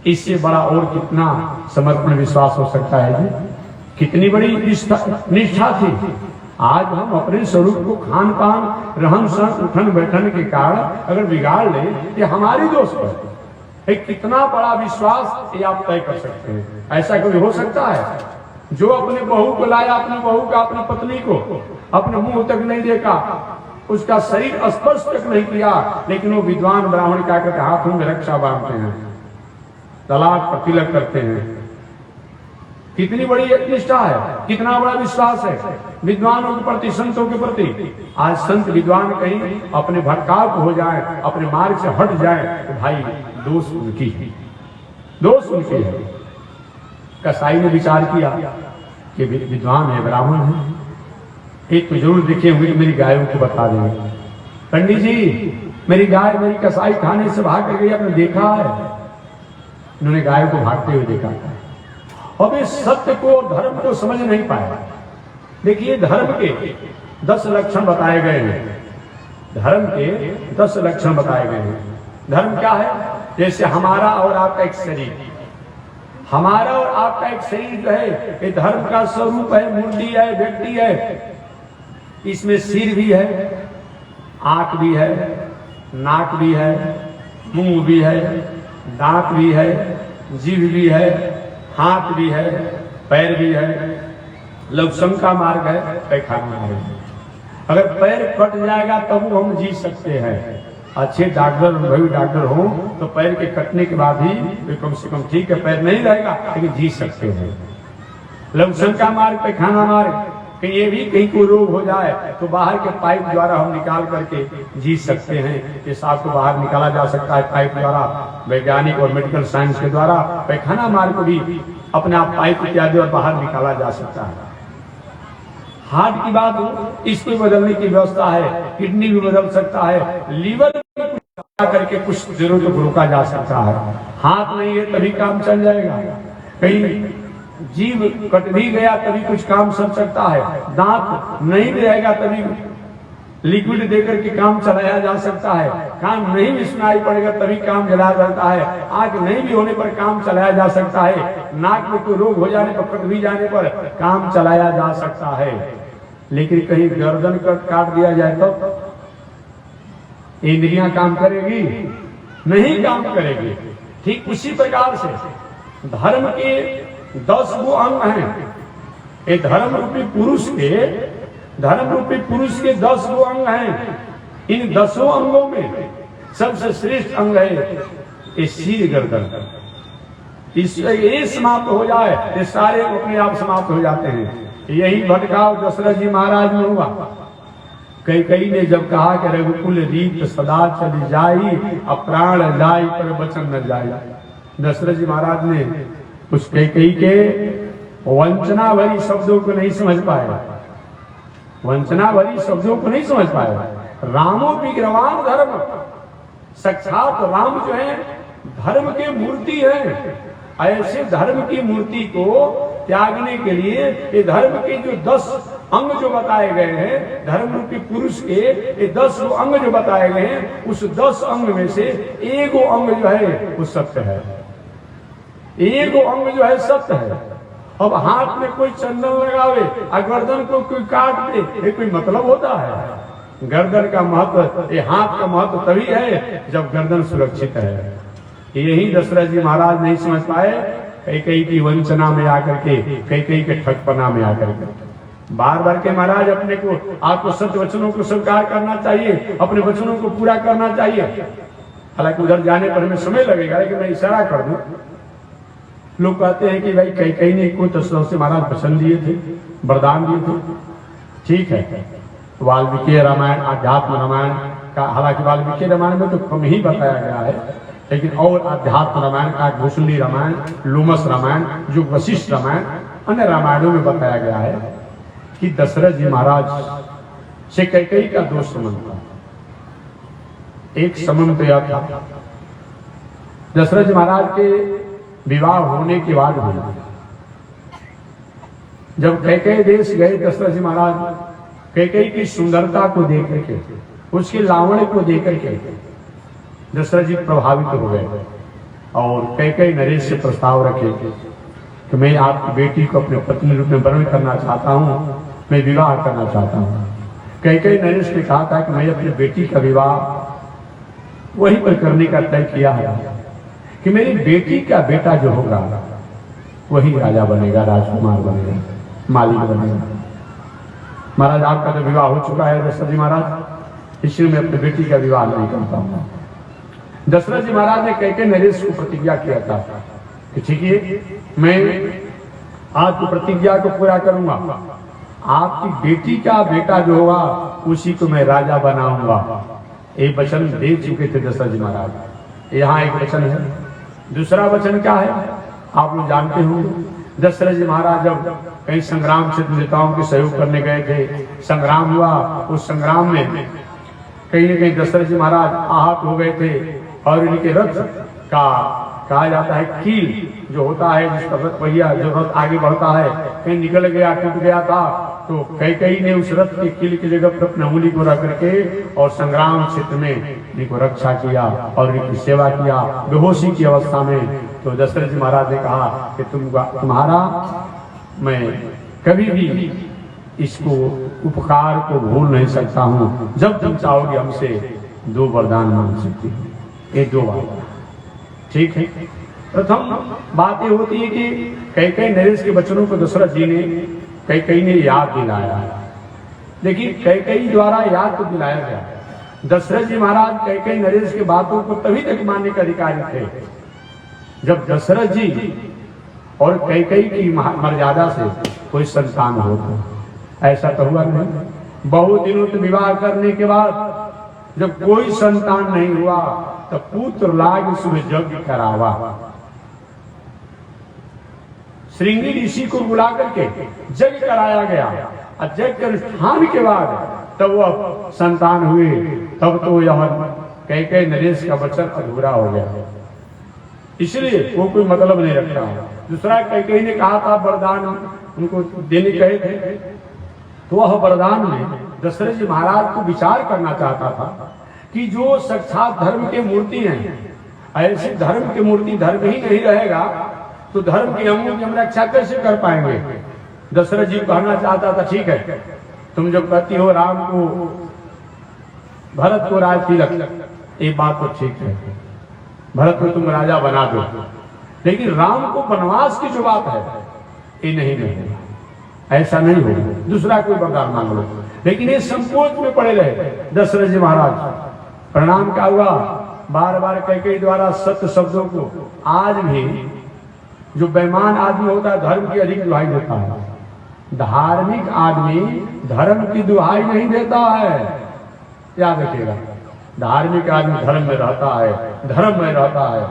इससे बड़ा और कितना समर्पण विश्वास हो सकता है जी। कितनी बड़ी निष्ठा थी। आज हम अपने स्वरूप को खान पान, रहन सहन, उठन बैठन के कारण अगर बिगाड़ ले, ये हमारी दोष पर। एक कितना बड़ा विश्वास ये आप तय कर सकते हैं। ऐसा कभी हो सकता है जो अपने बहू को लाया, अपने बहू का, अपनी पत्नी को अपने मुंह तक नहीं देखा, उसका शरीर स्पर्श तक नहीं किया, लेकिन वो विद्वान ब्राह्मण क्या करते, हाथों में रक्षा बांधते हैं, तलाक पर तिलक करते हैं। कितनी बड़ी निष्ठा है, कितना बड़ा विश्वास है विद्वानों के प्रति, संतों के प्रति। आज संत विद्वान कहीं अपने भटकाव हो जाए, अपने मार्ग से हट जाए, तो भाई दोष उनकी है, दोष उनकी है। कसाई ने विचार किया कि विद्वान है, ब्राह्मण है, एक तो जरूर देखे हुए मेरी गायों को बता देंगे। पंडित जी मेरी गाय, मेरी कसाई खाने से भाग कर गई, आपने देखा है? उन्होंने गायों को भागते हुए देखा। अब इस सत्य को, धर्म को समझ नहीं पाया। देखिए धर्म के 10 लक्षण बताए गए हैं। धर्म के 10 लक्षण बताए गए हैं। धर्म क्या है? जैसे हमारा और आपका एक शरीर, हमारा और आपका एक शरीर जो है, ये धर्म का स्वरूप है, मूर्ति है, व्यक्ति है। इसमें सिर भी है, आंख भी है, नाक भी है, मुंह भी है, दांत भी है, जीभ भी है, हाथ भी है, पैर भी है, लवसम का मार्ग है, पैखाना है। अगर पैर कट जाएगा तब हम जी सकते हैं। अच्छे डॉक्टर, भाई डॉक्टर हो तो पैर के कटने के बाद ही कम से कम ठीक है, पैर नहीं रहेगा लेकिन जी सकते हैं। लवसम का मार्ग, पैखाना मार्ग, कि ये भी कहीं कोई रोग हो जाए तो बाहर के पाइप द्वारा हम निकाल करके जी सकते हैं। पेशाब को बाहर निकाला जा सकता है पाइप द्वारा, वैज्ञानिक और मेडिकल साइंस के द्वारा। पैखाना मार्ग को भी अपने आप पाइप इत्यादि और बाहर निकाला जा सकता है। हार्ट की बात हो, इसको बदलने की व्यवस्था है, किडनी भी बदल सकता है, लीवर करके कुछ जरूरत को रोका जा सकता है। हाथ नहीं है तभी काम चल जाएगा, कहीं जीव कट भी गया तभी कुछ काम चल सकता है, दांत नहीं भी रहेगा तभी लिक्विड देकर के काम चलाया जा सकता है, कान नहीं भी सुनाई पड़ेगा तभी काम चलाया जाता है, आंख नहीं भी होने पर काम चलाया जा सकता है, नाक में कोई रोग हो जाने पर, कट भी जाने पर काम चलाया जा सकता है। लेकिन कहीं गर्दन काट दिया जाए तो इंद्रियां काम करेगी? नहीं काम करेगी। ठीक उसी प्रकार से धर्म के 10 वो अंग हैं। ये धर्म रूपी पुरुष के 10 वो अंग हैं। इन 10 अंगों में सबसे श्रेष्ठ अंग है ये सिर गर्दन। इससे ये समाप्त हो जाए, ये सारे अपने आप समाप्त हो जाते हैं। यही भटकाव दशरथ जी महाराज में हुआ। कई ने जब कहा कि रघुकुल रीत सदा चली जाई, अप्राण जाई पर वचन न जाई, दशरथ जी महाराज ने उस कई के वंचना भरी शब्दों को नहीं समझ पाए, वंचना भरी शब्दों को नहीं समझ पाए। रामो विग्रहवान धर्म, साक्षात राम जो है धर्म के मूर्ति है। ऐसे धर्म की मूर्ति को त्यागने के लिए ये धर्म के जो 10 अंग जो बताए गए हैं, धर्म रूपी पुरुष के ये 10 अंग जो बताए गए हैं, उस 10 अंग में से एक अंग जो है वो सत्य है, एक अंग जो है सत्य है। अब हाथ में कोई चंदन लगावे और गर्दन को कोई काट दे, ये कोई मतलब होता है? गर्दन का महत्व, ये हाथ का महत्व तभी है जब गर्दन सुरक्षित है। यही दशरथ जी महाराज नहीं समझ पाए, कई की वंचना में आकर के, कई के ठगपना में आकर के। बार बार के महाराज अपने को, आपको सत्य वचनों को स्वीकार करना चाहिए, अपने वचनों को पूरा करना चाहिए। हालांकि उधर जाने पर हमें समय लगेगा, लेकिन मैं इशारा कर दूं। लोग कहते हैं कि भाई कई ने को दशरथ से महाराज वचन दिए थे, वरदान दिए थे, ठीक है। वाल्मीकि रामायण, आध्यात्म रामायण का, हालांकि वाल्मीकि रामायण में तो कम ही बताया गया है, लेकिन और आध्यात्म रामायण का, घोषणी रामायण, लोमस रामायण, जो वशिष्ठ रामायण, अन्य रामायणों में बताया गया है कि दशरथ जी महाराज से कई का दो संबंध था। एक संबंध तो यह था, दशरथ जी महाराज के विवाह होने के बाद भी जब कई देश गए दशरथ जी महाराज, कई की सुंदरता को देख करके, उसके लावण्य को देख करके दशरथ जी प्रभावित हो गए और कई नरेश से प्रस्ताव रखे कि मैं आपकी बेटी को अपने पत्नी रूप में वर्ण करना चाहता हूँ, मैं विवाह करना चाहता हूँ। कई नरेश ने कहा था कि मैं अपनी बेटी का विवाह वहीं पर करने का तय किया है कि मेरी बेटी का बेटा जो होगा वही राजा बनेगा, राजकुमार बनेगा, मालिक बनेगा। महाराज आपका तो विवाह हो चुका है दशरथ जी महाराज, इसलिए मैं अपनी बेटी का विवाह नहीं करता हूँ। दशरथ जी महाराज ने कई नरेश को प्रतिज्ञा किया था कि ठीक है, मैं आपकी प्रतिज्ञा को पूरा करूंगा, आपकी बेटी का बेटा जो होगा उसी को मैं राजा बनाऊंगा। एक वचन दे चुके थे दशरथ जी महाराज। यहाँ एक वचन है, दूसरा वचन क्या है आप लोग जानते होंगे। दशरथ जी महाराज जब कई संग्राम क्षेत्र नेताओं के सहयोग करने गए थे, संग्राम हुआ, उस संग्राम में कहीं न कहीं दशरथ जी महाराज आहत हो गए थे और इनके रथ का कहा जाता है कील जो होता है, जिसका रथ पहिया जो रथ आगे बढ़ता है, कहीं निकल गया, टूट गया था, तो कई ने उस रथ के कील की जगह पर अपनी उंगली को रख करके और संग्राम क्षेत्र में इनको रक्षा किया और इनकी सेवा किया बेहोशी की अवस्था में। तो दशरथ जी महाराज ने कहा कि तुम्हारा मैं कभी भी इसको उपकार को भूल नहीं सकता हूँ, जब तुम चाहोगे हमसे 2 वरदान मांग सकती हो। ये 2 बात ठीक है। प्रथम बात ये होती है कि कई नरेश के वचनों को दशरथ जी ने कई ने याद दिलाया, लेकिन कई द्वारा याद तो दिलाया गया। दशरथ जी महाराज कई नरेश की बातों को तभी तक मानने के अधिकारी थे जब दशरथ जी और कई की मर्यादा से कोई संतान हो। ऐसा तो हुआ नहीं। बहुत दिनों तक विवाह करने के बाद जब कोई संतान नहीं हुआ तो पुत्र लाग उसमें यज्ञ करावा। श्रृंगी ऋषि को बुला करके यज्ञ कराया गया और यज्ञ के अनुष्ठान के बाद तब वह संतान हुए। तब तो यह कई नरेश का वचन अधूरा हो गया, इसलिए वो कोई मतलब नहीं रखता। दूसरा कई ने कहा था वरदान उनको देने कहे थे, तो वह वरदान में दशरथ जी महाराज को विचार करना चाहता था कि जो साक्षात धर्म के मूर्ति हैं, ऐसे धर्म की मूर्ति धर्म ही नहीं रहेगा तो धर्म के अंगों की हम रक्षा कैसे कर पाएंगे। दशरथ जी कहना चाहता था ठीक है, तुम जब कहती हो राम को भरत को राज तिलक, ये बात तो ठीक है, भरत को तुम राजा बना दो, लेकिन राम को वनवास की जो बात है ये नहीं, ऐसा नहीं हो। दूसरा कोई वरदान मांग लो। लेकिन ये संकोच में पड़े रहे दशरथ जी महाराज। परिणाम क्या हुआ, बार बार कई द्वारा सत्य शब्दों को आज भी जो बेईमान आदमी होता है धर्म की अधिक दुहाई देता है, धार्मिक आदमी धर्म की दुहाई नहीं देता है। याद रखिएगा, धार्मिक आदमी धर्म में रहता है, धर्म में रहता है,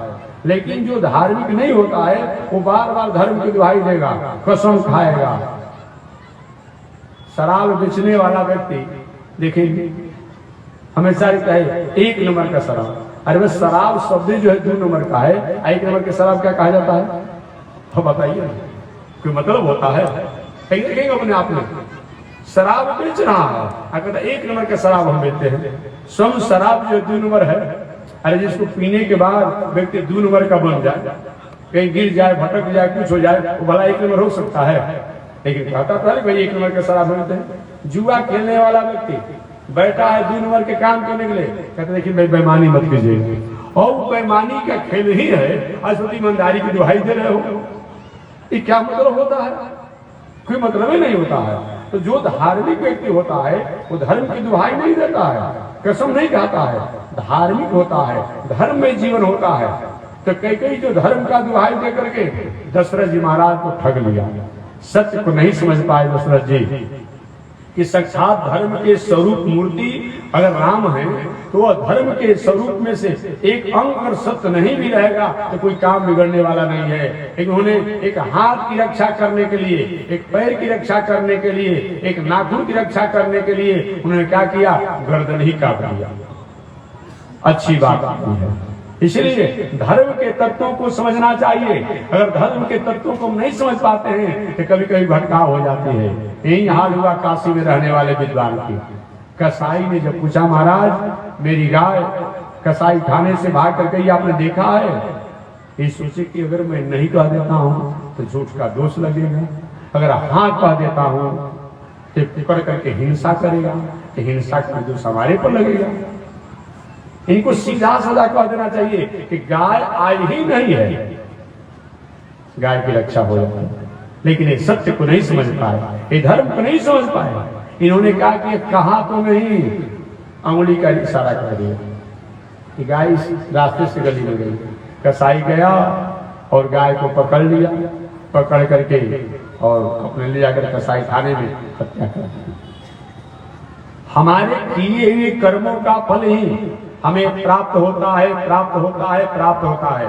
लेकिन जो धार्मिक नहीं होता है वो बार बार धर्म की दुहाई देगा, कसम खाएगा। शराब बेचने वाला व्यक्ति देखेंगे हमेशा रहता है 1 नंबर का शराब। अरे बस शराब शब्द जो है 2 नंबर का है, 1 नंबर के शराब क्या कहा जाता है तो बताइए, कोई मतलब होता है? देखेंगे अपने आप में शराब बेच रहा है, अगर 1 नंबर का शराब हम बेचते हैं, स्वयं शराब जो 2 नंबर है, अरे जिसको पीने के बाद व्यक्ति 2 नंबर का बन जाए, कहीं गिर जाए, भटक जाए, कुछ हो जाए, वो भला 1 नंबर हो सकता है? लेकिन कहता था भाई 1 नंबर का शराब बेचते हैं। जुआ खेलने वाला व्यक्ति बैठा है 2 नंबर के काम करने के लिए, कहते देखिए भाई बेईमानी मत कीजिए, और बेईमानी का खेल ही है, असली ईमानदारी की दुहाई दे रहे हो, ये क्या मतलब होता है? कोई मतलब ही नहीं होता है। तो जो धार्मिक व्यक्ति होता है वो धर्म की दुहाई नहीं देता है, कसम नहीं खाता है, धार्मिक होता है, धर्म में जीवन होता है। तो कई जो धर्म का दुहाई दे करके दशरथ जी महाराज को ठग लिया, सत्य को नहीं समझ पाए दशरथ जी कि साक्षात धर्म के स्वरूप मूर्ति अगर राम है तो वह धर्म के स्वरूप में से एक अंग और सत्य नहीं भी रहेगा तो कोई काम बिगड़ने वाला नहीं है। लेकिन उन्होंने एक हाथ की रक्षा करने के लिए, एक पैर की रक्षा करने के लिए, एक नाखून की रक्षा करने के लिए उन्होंने क्या किया? गर्दन ही काट दिया। अच्छी बात आती है। इसलिए धर्म के तत्वों को समझना चाहिए। अगर धर्म के तत्वों को हम नहीं समझ पाते हैं तो कभी कभी भटकाव हो जाती है। यही हाल हुआ काशी में रहने वाले विद्वान की। कसाई ने जब पूछा महाराज मेरी गाय कसाई खाने से भाग कर गई, आपने देखा है? ये सोचे कि अगर मैं नहीं कह देता हूँ तो झूठ का दोष लगेगा, अगर हाँ कह देता हूँ तो पकड़ करके हिंसा करेगा, तो हिंसा का दोष हमारे पर लगेगा। इनको सीधा साधा कह देना चाहिए कि गाय आई ही नहीं है, गाय की रक्षा हो जाए। लेकिन ये सत्य को नहीं समझ पाए, ये धर्म को नहीं समझ पाए। इन्होंने कहा कि कहा तो नहीं, अंगुली का इशारा कर दिया कि गाय इस रास्ते से गली में गई। कसाई गया और गाय को पकड़ लिया, पकड़ करके और अपने ले जाकर कसाई खाने में हत्या कर दी। हमारे किए हुए कर्मों का फल ही हमें प्राप्त होता है, प्राप्त होता है, प्राप्त होता है।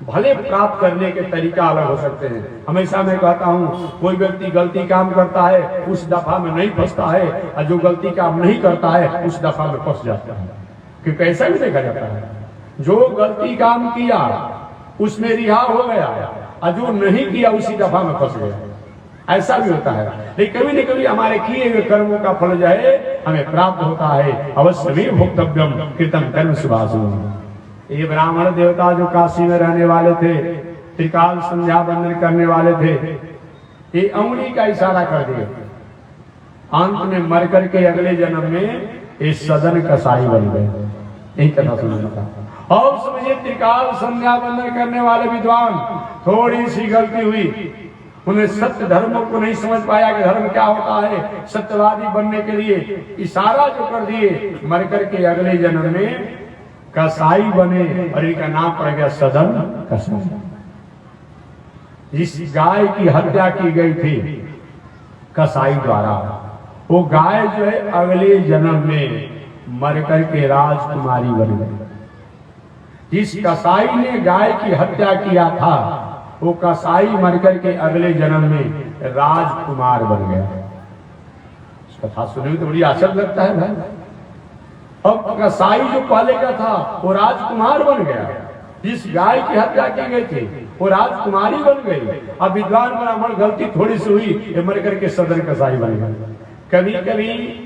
भले प्राप्त करने के तरीका अलग हो सकते हैं। हमेशा मैं कहता हूँ कोई व्यक्ति गलती काम करता है उस दफा में नहीं फंसता है, और जो गलती काम नहीं करता है उस दफा में फंस जाता है। क्योंकि ऐसा भी देखा जाता है, जो गलती काम किया उसमें रिहा हो गया और जो नहीं किया उसी दफा में फंस गया। ऐसा भी होता है। लेकिन कभी न कभी हमारे किए हुए कर्मों का फल जो है हमें प्राप्त होता है। अवश्य में भोक्तव्यम कृतम कर्म शुभाशुभम। ये ब्राह्मण देवता जो काशी में रहने वाले थे, त्रिकाल संध्या बंदन करने वाले थे, ये अंगुली का इशारा कर दिए। अंत में मर करके अगले जन्म में इस सदन कसाई बन गए। यही कथा सुनना था। और समझिए त्रिकाल संध्या बंदन करने वाले विद्वान थोड़ी सी गलती हुई, उन्हें सत्य धर्मों को नहीं समझ पाया कि धर्म क्या होता है। सत्यवादी बनने के लिए इशारा जो कर दिए, मर करके अगले जन्म में कसाई बने और इनका नाम पड़ गया सदन कसाई। जिस गाय की हत्या की गई थी कसाई द्वारा, वो गाय जो है अगले जन्म में मर करके राजकुमारी बन गई। जिस कसाई ने गाय की हत्या किया था वो कसाई मर करके अगले जन्म में राजकुमार बन गया। कथा सुनने तो बड़ी आश्चर्य लगता है भाई। अब कसाई जो पहले का था वो राजकुमार बन गया। जिस गाय की हत्या की गई थी वो राजकुमारी बन गई। अब विद्वान ब्राह्मण गलती थोड़ी सी हुई, मर करके सदन कसाई बन गया। कभी कभी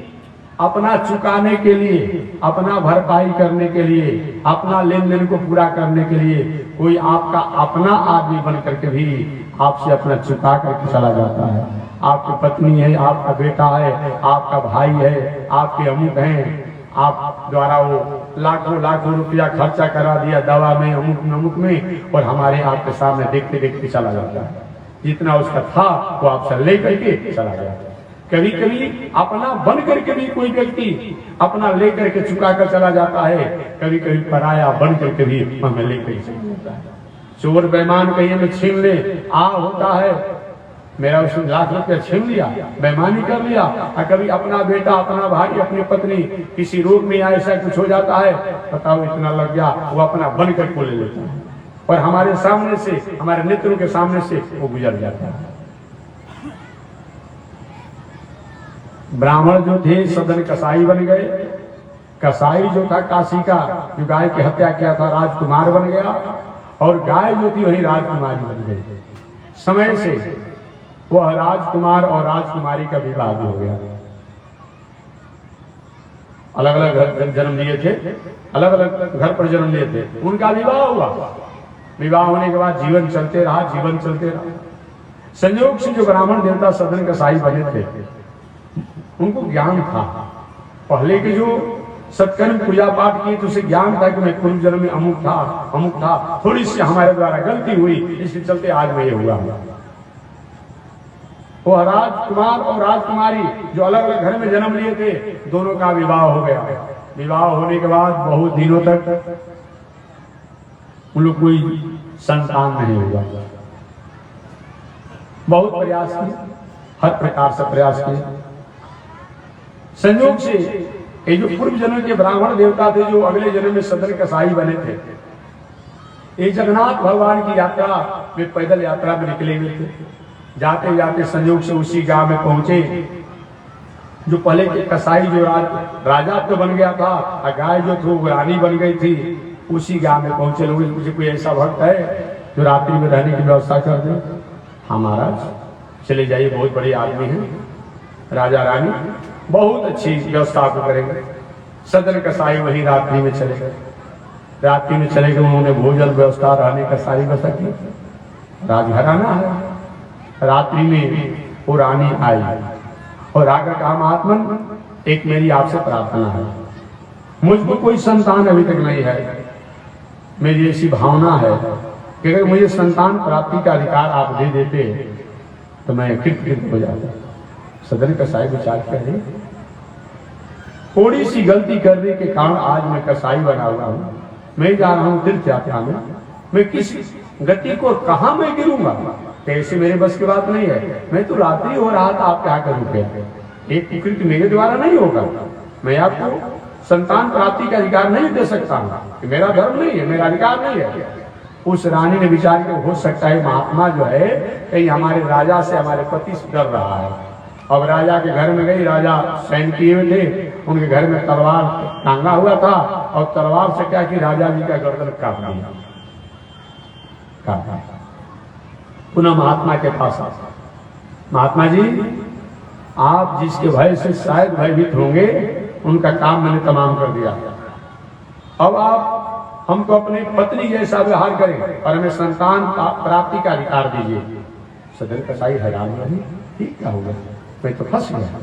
अपना चुकाने के लिए, अपना भरपाई करने के लिए, अपना लेन देन को पूरा करने के लिए कोई आपका अपना आदमी बन करके भी आपसे अपना चुका करके चला जाता है। आपकी पत्नी है, आपका बेटा है, आपका भाई है, आपके अमुक हैं, आप द्वारा वो लाखों लाखों रुपया खर्चा करा दिया दवा में, अमुक में, और हमारे आपके सामने देखते देखते चला जाता है। जितना उसका था वो आपसे ले करके चला गया। कभी कभी अपना बन करके भी कोई व्यक्ति अपना लेकर के चुका कर चला जाता है। कभी कभी पराया बन करके भी हमें लेकर चला जाता है। चोर बेईमान कहीं में छीन ले, आ होता है मेरा उसने लाख रुपया छीन लिया, बेईमानी कर लिया। और कभी अपना बेटा, अपना भाई, अपनी पत्नी किसी रोग में या ऐसा कुछ हो जाता है, बताओ इतना लग गया, वो अपना बन कर को ले लेता है और हमारे सामने से, हमारे नेत्रों के सामने से वो गुजर जाता है। ब्राह्मण जो थे सदन कसाई बन गए। कसाई जो था काशी का, जो गाय की हत्या किया था, राजकुमार बन गया। और गाय जो थी वही राजकुमारी बन गई। समय से वह राजकुमार और राजकुमारी का विवाह भी हो गया। अलग अलग घर जन्म लिए थे, अलग अलग घर पर जन्म लिए थे, उनका विवाह हुआ। विवाह होने के बाद जीवन चलते रहा, जीवन चलते रहा। संयोग से जो ब्राह्मण देवता सदन कसाई बने थे, उनको ज्ञान था। पहले के जो सत्कर्म पूजा पाठ किए तो उसे ज्ञान था कि मैं पूर्व जन्म में अमुक था, थोड़ी सी हमारे द्वारा गलती हुई, इसके चलते आज में ये हुआ। वो राजकुमार और राजकुमारी जो अलग अलग घर में जन्म लिए थे, दोनों का विवाह हो गया। विवाह होने के बाद बहुत दिनों तक उन लोग कोई संतान नहीं हुआ। बहुत प्रयास किए, हर प्रकार से प्रयास किए। संयोग से ये जो पूर्व जन्म के ब्राह्मण देवता थे, जो अगले जन्म में सदन कसाई बने थे, ये जगन्नाथ भगवान की यात्रा में, पैदल यात्रा में निकले हुए थे। जाते जाते संयोग से उसी गांव में पहुंचे जो पहले के कसाई जो राजा तो बन गया था, और गाय जो थी वो रानी बन गई थी। उसी गांव में पहुंचे। लोग मुझे कोई ऐसा भक्त है जो रात्रि में रहने की व्यवस्था कर दे? हाँ महाराज चले जाइए, बहुत बड़े आदमी हैं, राजा रानी बहुत अच्छी व्यवस्था आपको करेंगे। सदन कसाई वही रात्रि में चले गए। रात्रि में चले गए, उन्होंने भोजन व्यवस्था, रहने का सारी व्यवस्था की। राजघराना है। रात्रि में वो रानी आई और आकर कहा, महात्मन एक मेरी आपसे प्रार्थना है, मुझको कोई संतान अभी तक नहीं है। मेरी ऐसी भावना है कि अगर मुझे संतान प्राप्ति का अधिकार आप दे देते तो मैं कृतकृत हो जाता। सदन कसाई विचार कर रहे, थोड़ी सी गलती करने के कारण आज मैं कसाई बना हुआ हूं। मैं जा रहा हूं तीर्थ यात्रा में, मैं किस गति को कहां मैं गिरूंगा, कैसे मेरे बस की बात नहीं है। मैं तो रात्रि हो रहा था, आप क्या करूंगे? एक कृत्य मेरे द्वारा नहीं होगा। मैं आपको संतान प्राप्ति का अधिकार नहीं दे सकता हूँ, मेरा धर्म नहीं है, मेरा अधिकार नहीं है। उस रानी ने विचार किया, हो सकता है महात्मा जो है कहीं हमारे राजा से, हमारे पति से डर रहा है। अब राजा के घर में गई, राजा सैन किए हुए थे, उनके घर में तलवार टांगा हुआ था और तलवार से क्या कि राजा जी का गर्दन काट दिया। पुनः महात्मा के पास आ, महात्मा जी आप जिसके भय से शायद भयभीत होंगे, उनका काम मैंने तमाम कर दिया। अब आप हमको अपने पत्नी जैसा व्यवहार करें और हमें संतान प्राप्ति का अधिकार दीजिए। सदन कसाई हैरान रहे, ठीक क्या होगा, मैं तो फंस गया।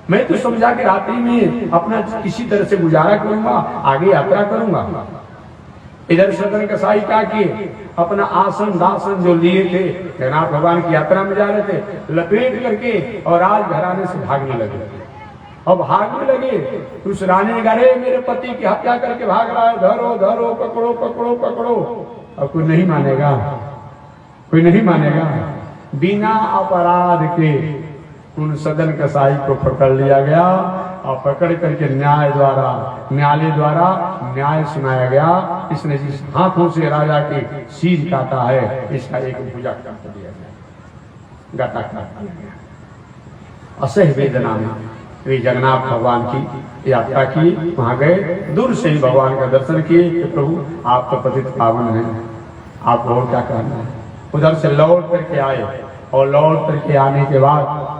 मैं तो समझा कि रात्रि में अपना किसी तरह से गुजारा करूंगा, आगे यात्रा करूंगा। इधर सदन कसाई क्या किए, अपना आसन दासन जो लिए थे, जगन्नाथ भगवान की यात्रा में जा रहे थे, लपेट करके और राजघराने से भागने लगे। और भागने लगे तो उस रानी ने कहा, मेरे पति की हत्या करके भाग रहा है, धरो धरो, पकड़ो पकड़ो पकड़ो। और कोई नहीं मानेगा, कोई नहीं मानेगा। बिना अपराध के उन सदन कसाई को पकड़ लिया गया और पकड़ करके न्यायालय द्वारा न्याय सुनाया गया। इसने जिस हाथों से राजा के सिर काटा है, इसका एक भुजा काट दिया गया, गाटा काट दिया गया। असह्य वेदना में वे जगन्नाथ भगवान की यात्रा की, वहां गए, दूर से ही भगवान का दर्शन किए कि प्रभु आप तो पतित पावन हैं, आपको और क्या करना है। उधर से लौट करके आए और लौट करके आने के बाद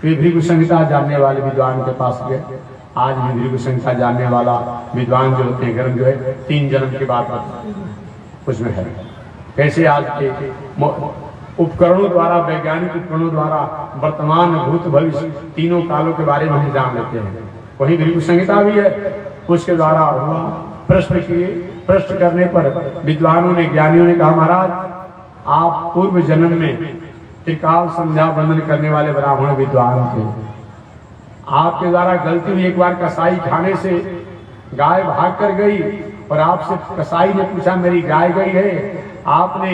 वे भृगु संहिता जानने वाले विद्वान के पास गए। आज भी भृगु संहिता जानने वाला विद्वान जो होते हैं, जो है 3 जन्म की बात उसमें है। कैसे आज के उपकरणों द्वारा, वैज्ञानिक उपकरणों द्वारा वर्तमान भूत भविष्य तीनों कालों के बारे में हम जान लेते हैं, वही भृगु संहिता भी है। उसके द्वारा हुआ, प्रश्न किए, प्रश्न करने पर विद्वानों ने, ज्ञानियों ने कहा, महाराज आप पूर्व जन्म में त्रिकाल संध्या बंधन करने वाले ब्राह्मण विद्वान थे। आपके द्वारा गलती हुई, एक बार कसाई खाने से गाय भाग कर गई और आपसे कसाई ने पूछा मेरी गाय गई है, आपने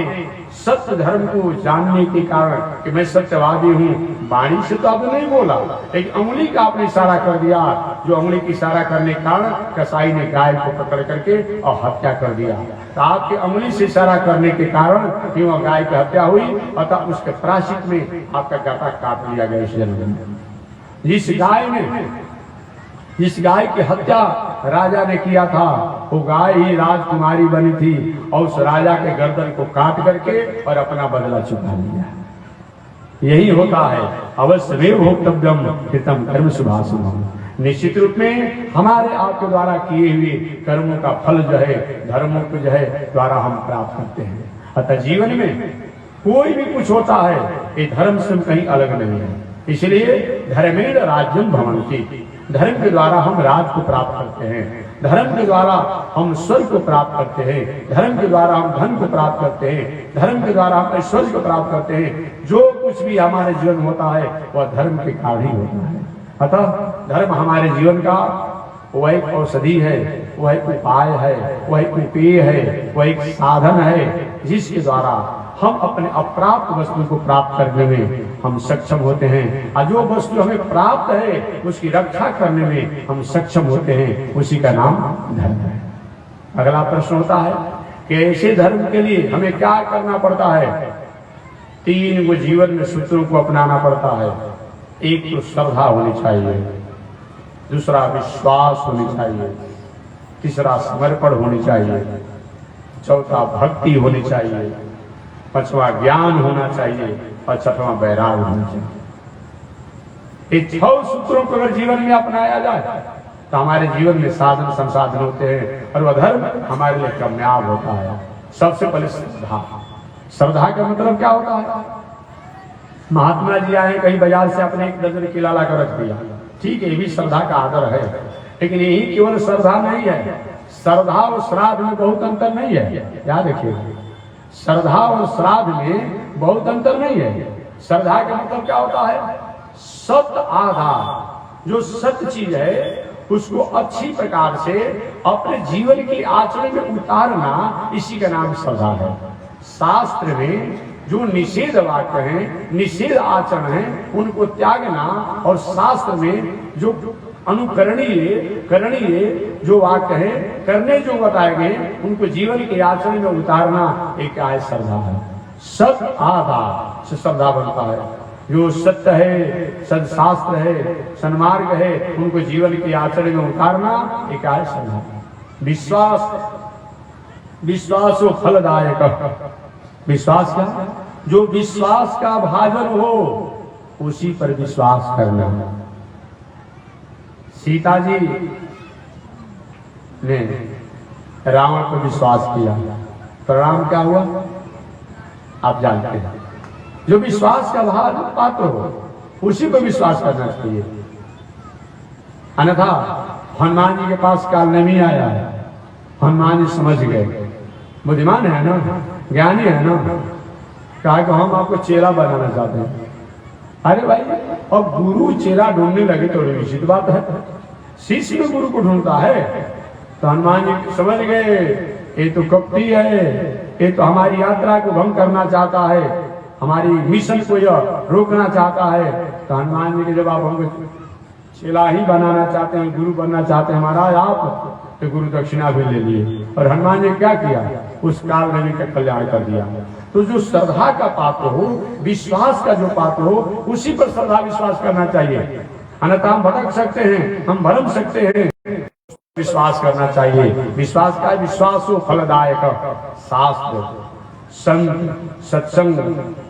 सत्य धर्म को जानने के कारण कि मैं सत्यवादी हूँ, वाणी से तो आपने नहीं बोला, एक अंगुली का आपने इशारा कर दिया, जो अंगुली की इशारा करने के कारण कसाई ने गाय को पकड़ करके और हत्या कर दिया। तो आपके अंगुली से इशारा करने के कारण कि वह गाय की हत्या हुई, अतः उसके प्रायश्चित में आपका गाता काट लिया गया। इस जन्म में जिस गाय की हत्या राजा ने किया था, वो गाय ही राजकुमारी बनी थी और उस राजा के गर्दन को काट करके और अपना बदला चुका लिया। यही होता है अवश्य भोक्तव्यम कृतम कर्म शुभाशुभम। निश्चित रूप में हमारे आपके द्वारा किए हुए कर्मों का फल जो है, धर्मों को जो है द्वारा हम प्राप्त करते हैं। अतः जीवन में कोई भी कुछ होता है, ये धर्म से कहीं अलग नहीं है। इसलिए धर्मेण राज्यम भवन्ति, धर्म के द्वारा हम राज को प्राप्त करते हैं, धर्म के द्वारा हम स्वर्ग को प्राप्त करते हैं, धर्म के द्वारा हम धन को प्राप्त करते हैं, धर्म के द्वारा हम ऐश्वर्य को प्राप्त करते हैं। जो कुछ भी हमारे जीवन में होता है वह धर्म के कारण ही होता है। अतः धर्म हमारे जीवन का वह एक औषधि है, वह एक उपाय है, वह एक उपेय है, वह एक साधन है, जिसके द्वारा हम अपने अप्राप्त वस्तु को प्राप्त करने में हम सक्षम होते हैं। और जो वस्तु हमें प्राप्त है उसकी रक्षा करने में हम सक्षम होते हैं, उसी का नाम धर्म है। अगला प्रश्न होता है कि ऐसे धर्म के लिए हमें क्या करना पड़ता है? 3 जीवन में सूत्रों को अपनाना पड़ता है। एक तो श्रद्धा होनी चाहिए, दूसरा विश्वास होनी चाहिए, तीसरा समर्पण होनी चाहिए, चौथा भक्ति होनी चाहिए, 5वां ज्ञान होना चाहिए और 6वां वैराग्य होना चाहिए। ये 6 सूत्रों को अगर जीवन में अपनाया जाए तो हमारे जीवन में साधन संसाधन होते हैं और वह धर्म हमारे लिए कामयाब होता है। सबसे पहले श्रद्धा। श्रद्धा का मतलब क्या होता है? महात्मा जी आए कहीं बाजार से अपने एक दर्जन केला ला कर रख दिया, ठीक है, ये भी श्रद्धा का आदर है, लेकिन यही केवल श्रद्धा नहीं है। श्रद्धा और श्राद्ध में बहुत अंतर नहीं है, याद रखिएगा। श्रद्धा और श्राद्ध में बहुत अंतर नहीं है। श्रद्धा का मतलब क्या होता है? सत्य आधार, जो सत्य चीज है उसको अच्छी प्रकार से अपने जीवन की आचरण में उतारना, इसी का नाम श्रद्धा है। शास्त्र में जो निषेध वाक्य हैं, निषेध आचरण हैं, उनको त्यागना और शास्त्र में जो करणीय जो वाक्य है, करने जो बताए गए, उनको जीवन के आचरण में उतारना, एक आय श्रद्धा है। सत्य आधार से श्रद्धा बनता है। जो सत्य है, सदशास्त्र है, सन्मार्ग है, उनको जीवन के आचरण में उतारना, एक आय श्रद्धा। विश्वासो फलदायक। विश्वास क्या? जो विश्वास का भाजन हो उसी पर विश्वास करना। सीता जी ने रावण पर विश्वास किया, परिणाम क्या हुआ आप जानते हैं। जो विश्वास का भाग पात्र हो उसी पर विश्वास करना चाहिए। अन्यथा हनुमान जी के पास काल नहीं आया है, हनुमान जी समझ गए, बुद्धिमान है ना, ज्ञानी है ना, कहा कि हम आपको चेला बनाना चाहते हैं। अरे भाई, और गुरु चेला ढूंढने लगे तो निश्चित बात है, शिष्य में गुरु को ढूंढता है। तो हनुमान जी समझ गए ये तो कपटी है, ये तो हमारी यात्रा को भंग करना चाहता है, हमारी मिशन को यह रोकना चाहता है। तो हनुमान जी के जब आप हमको चेला ही बनाना चाहते हैं, गुरु बनना चाहते हैं हमारा आप, तो गुरु दक्षिणा भी ले लिए। और हनुमान जी क्या किया? उस काल नवी का कल्याण कर दिया। तो जो श्रद्धा का पात्र हो, विश्वास का जो पात्र हो, उसी पर श्रद्धा विश्वास करना चाहिए। अन्यथा हम भटक सकते हैं, हम भरम सकते हैं, विश्वास करना चाहिए। विश्वास का विश्वास हो फलदायक। शास्त्र, संग, सत्संग,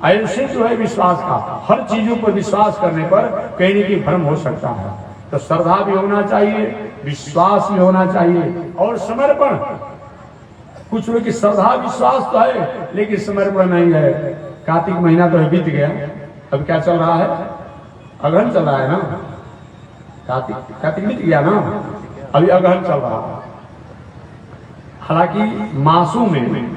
ऐसे जो है विश्वास का, हर चीजों पर विश्वास करने पर कहीं न कहीं भ्रम हो सकता है। तो श्रद्धा भी होना चाहिए, विश्वास भी होना चाहिए और समर्पण। कुछ लोग की श्रद्धा विश्वास तो है लेकिन समर्पण नहीं है। कार्तिक महीना तो बीत गया, अब क्या चल रहा है? अगहन चल रहा है ना, कार्तिक बीत गया ना, अभी अगहन चल रहा है। हालांकि मासों में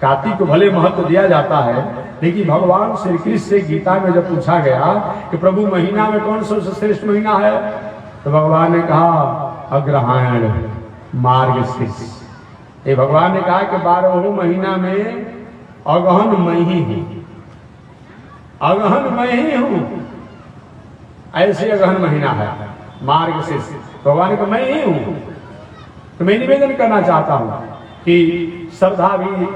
कार्तिक को भले महत्व दिया जाता है, लेकिन भगवान श्री कृष्ण से गीता में जब पूछा गया कि प्रभु महीना में कौन सा श्रेष्ठ महीना है, तो भगवान ने कहा अग्रहायण मार्गशीर्ष। ये भगवान ने कहा कि 12वें महीना में अगहन मैं ही हूं, अगहन मैं ही हूं। ऐसे अगहन महीना है मार्ग से भगवान का मैं ही हूं। तो मैं निवेदन करना चाहता हूं कि श्रद्धा भी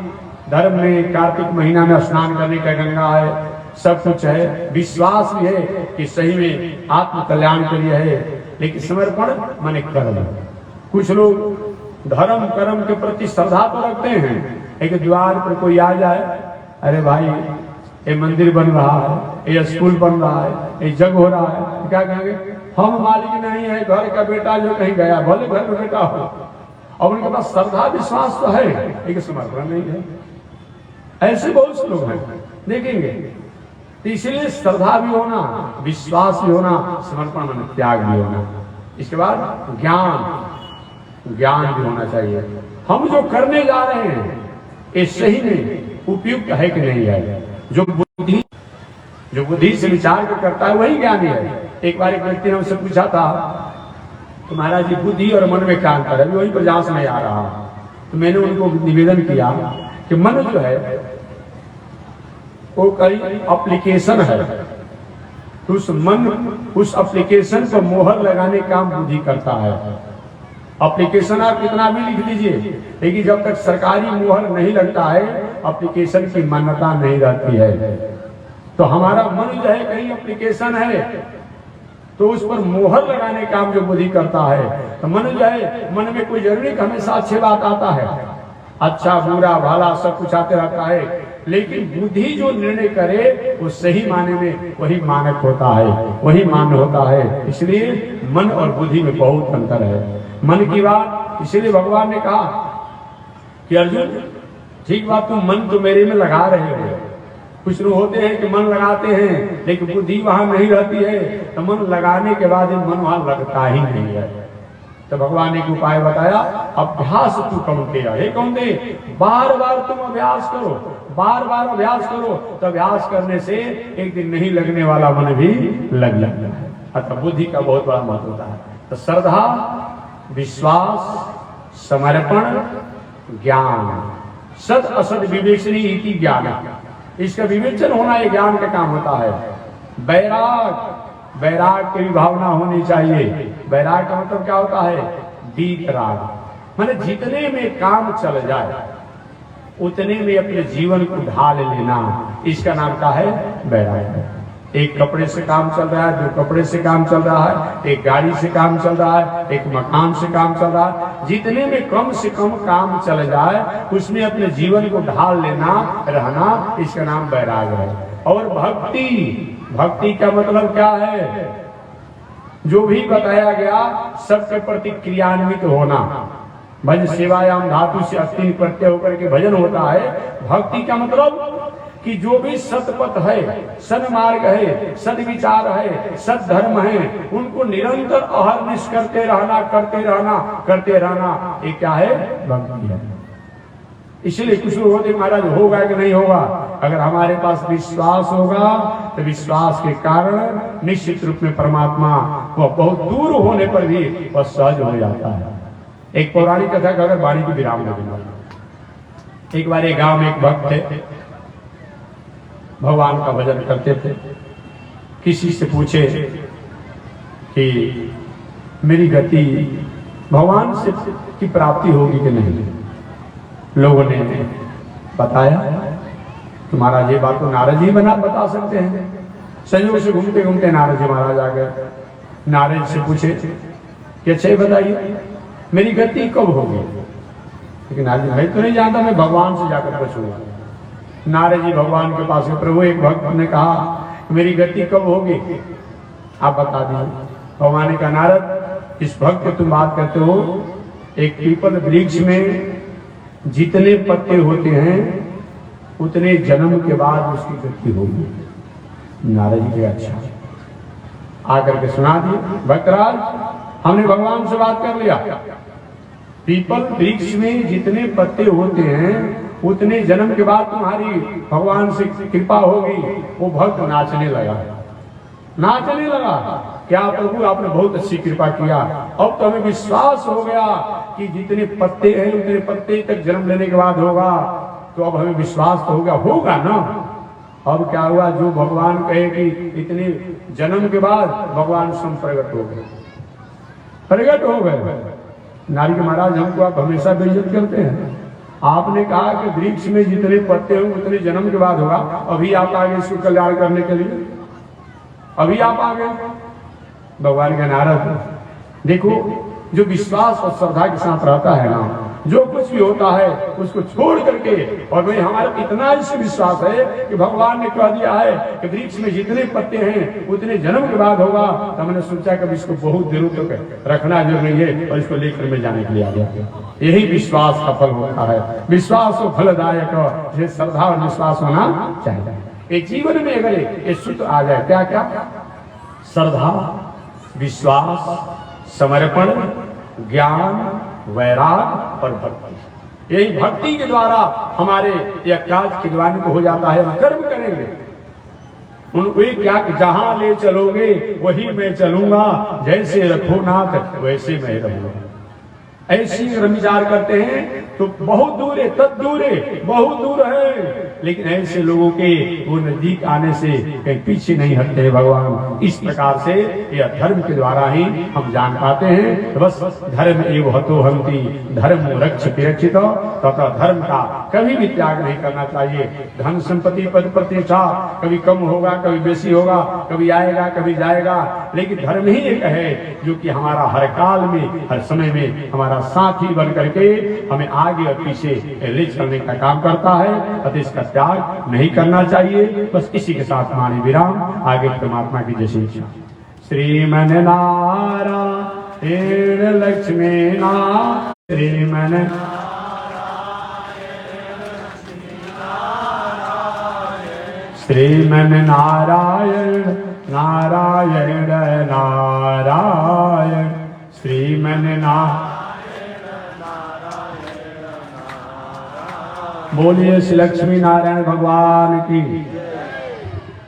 धर्म में कार्तिक महीना में स्नान करने का गंगा है, सब कुछ है, विश्वास भी है कि सही में आत्म कल्याण के लिए है, लेकिन समर्पण माने कर्म। कुछ लोग धर्म कर्म के प्रति श्रद्धा तो रखते हैं, एक द्वार पर कोई आ जाए, अरे भाई ये मंदिर बन रहा है, ये स्कूल बन रहा है, ये जग हो रहा है, क्या कहेंगे, हम मालिक नहीं है, घर का बेटा जो कहीं गया, भले घर का बेटा हो, और उनके पास श्रद्धा विश्वास तो है, लेकिन समर्पण नहीं है। ऐसे बहुत से लोग हैं, देखेंगे। तो इसलिए श्रद्धा भी होना, विश्वास भी होना, समर्पण मन त्याग भी होना। इसके बाद ज्ञान, ज्ञान भी होना चाहिए। हम जो करने जा रहे हैं ये सही में उपयुक्त है कि नहीं है। जो बुद्धि से विचार करता है वही ज्ञानी है। एक बार एक व्यक्ति ने उससे पूछा था, तो महाराज जी बुद्धि और मन में क्या अंतर है, वही प्रयास में आ रहा। तो मैंने उनको निवेदन किया कि मन जो है वो कई एप्लीकेशन है, तो उस मन उस एप्लीकेशन पर मोहर लगाने का काम बुद्धि करता है। एप्लीकेशन आप कितना भी लिख लीजिए, लेकिन जब तक सरकारी मोहर नहीं लगता है एप्लीकेशन की मान्यता नहीं रहती है। तो हमारा मन जो है कहीं एप्लीकेशन है, तो उस पर मोहर लगाने का काम जो बुद्धि करता है। तो मन जो है, मन में कोई जरूरी हमेशा अच्छी बात आता है, अच्छा बुरा भला सब कुछ आते रहता है, लेकिन बुद्धि जो निर्णय करे वो सही माने में वही मानक होता है, वही मान्य होता है। इसलिए मन और बुद्धि में बहुत अंतर है। मन की बात इसलिए भगवान ने कहा कि अर्जुन ठीक बात, तुम मन तो मेरे में लगा रहे हो। कुछ लोग होते हैं कि मन लगाते हैं लेकिन बुद्धि वहां नहीं रहती है, तो मन लगाने के बाद मन वहां लगता ही नहीं है। तो भगवान ने एक उपाय बताया, अभ्यास तू कौनते हे कौनते, बार बार तुम अभ्यास करो, बार बार अभ्यास करो, तो अभ्यास करने से एक दिन नहीं लगने वाला मन भी लग जाता है। अतः बुद्धि का बहुत बड़ा महत्व होता है। तो श्रद्धा, विश्वास, समर्पण, ज्ञान, सद असद विवेचनी इति ज्ञान, इसका विवेचन होना ये ज्ञान का काम होता है। वैराग, वैराग की भी भावना होनी चाहिए। वैराग का मतलब क्या होता है, वीतराग, माने जितने में काम चल जाए उतने में अपने जीवन को ढाल लेना, इसका नाम क्या है, वैराग। एक कपड़े से काम चल रहा है, दो कपड़े से काम चल रहा है, एक गाड़ी से काम चल रहा है, एक मकान से काम चल रहा है, जितने में कम से कम काम चल जाए उसमें अपने जीवन को ढाल लेना, रहना, इसका नाम वैराग है। और भक्ति, भक्ति का मतलब क्या है, जो भी बताया गया सबके प्रति क्रियान्वित होना। भज सेवायाम धातु से अस्तिन प्रत्यय होकर के भजन होता है। भक्ति का मतलब कि जो भी सतपथ है, सन्मार्ग है, सद्विचार है, सद्धर्म है, उनको निरंतर अहर्निश करते रहना, करते रहना, करते रहना, ये क्या है, भक्ति है। इसलिए कुछ लोग होते महाराज होगा कि नहीं होगा, अगर हमारे पास विश्वास होगा तो विश्वास के कारण निश्चित रूप में परमात्मा वह बहुत दूर होने पर भी वह सहज हो जाता है। एक पौराणिक कथा का अगर वाणी की विराम देना, एक बार एक गांव में एक भक्त थे, भगवान का भजन करते थे। किसी से पूछे कि मेरी गति भगवान से की प्राप्ति होगी कि नहीं। लोगों ने बताया कि महाराज ये बात तो नारद जी बता सकते हैं। संयोग से घूमते घूमते नारद जी महाराज आ गए। नारद से पूछे कि अच्छा बताइए मेरी गति कब होगी। लेकिन नारद जी मैं तो नहीं जानता, मैं भगवान से जाकर पूछूंगा। नारद जी भगवान के पास प्रभु, एक भक्त ने कहा मेरी गति कब होगी, आप बता दीजिए। भगवान ने कहा नारद, इस भक्त को तुम बात करते हो, एक पीपल वृक्ष में जितने पत्ते होते हैं उतने जन्म के बाद उसकी गति होगी। नारद जी के अच्छा आकर के सुना दिए, भक्तराज हमने भगवान से बात कर लिया, पीपल वृक्ष में जितने पत्ते होते हैं उतने जन्म के बाद तुम्हारी भगवान से कृपा होगी। वो भक्त नाचने लगा, नाचने लगा, क्या प्रभु आपने बहुत अच्छी कृपा किया, अब तो हमें विश्वास हो गया कि जितने पत्ते हैं उतने पत्ते तक जन्म लेने के बाद होगा। तो अब हमें विश्वास तो होगा ना। अब क्या हुआ, जो भगवान कहे कि इतने जन्म के बाद भगवान स्वयं प्रकट हो गए। नारद महाराज, हमको आप हमेशा बेइज्जत करते हैं। आपने कहा कि वृक्ष में जितने पत्ते हों उतने जन्म के बाद होगा, अभी आप आगे इसको कल्याण करने के लिए, अभी आप आगे। भगवान के नारद, देखो जो विश्वास और श्रद्धा के साथ रहता है ना, जो कुछ भी होता है उसको छोड़ करके, और भाई हमारा इतना इससे विश्वास है कि भगवान ने कह दिया है कि वृक्ष में जितने पत्ते हैं उतने जन्म के बाद होगा, तो हमने सोचा कि इसको बहुत दिनों तक रखना जरूरी है और इसको लेकर में जाने के लिए आ गया। यही विश्वास का फल होता है। विश्वास हो फलदायक, ये श्रद्धा और विश्वास होना चाहिए। एक जीवन में अगर ये सूत्र आ जाए, क्या क्या? श्रद्धा, विश्वास, समर्पण, ज्ञान, वैराग और भक्ति। यही भक्ति के द्वारा हमारे यह काज के द्वारा को हो जाता है। हम कर्म करेंगे, उनको क्या, जहां ले चलोगे वही मैं चलूंगा, जैसे रखो नाथ वैसे मैं रहूंगा। ऐसी विचार करते हैं तो बहुत दूर है, तद दूर है, बहुत दूर है। लेकिन ऐसे लोगों के वो नजदीक आने से कहीं पीछे नहीं हटते भगवान। इस प्रकार से यह धर्म के द्वारा ही हम जान पाते हैं। तो बस धर्म एव हतो हंति, धर्म रक्षति रक्षित, तथा धर्म का कभी भी त्याग नहीं करना चाहिए। धन संपत्ति पद प्रतिष्ठा कभी कम होगा, कभी बेसी होगा, कभी आएगा कभी जाएगा, लेकिन धर्म ही एक है जो कि हमारा हर काल में हर समय में हमारा साथी बन करके हमें आगे और पीछे ले चलने का काम करता है। अतः इसका त्याग नहीं करना चाहिए। बस इसी के साथ माने विराम, आगे परमात्मा की जैसी इच्छा। श्रीमन नारायण लक्ष्मी नारायण, श्रीमन श्रीमन नारायण नारायण नारायण, श्रीमन नारायण। बोलिए श्री लक्ष्मी नारायण भगवान की,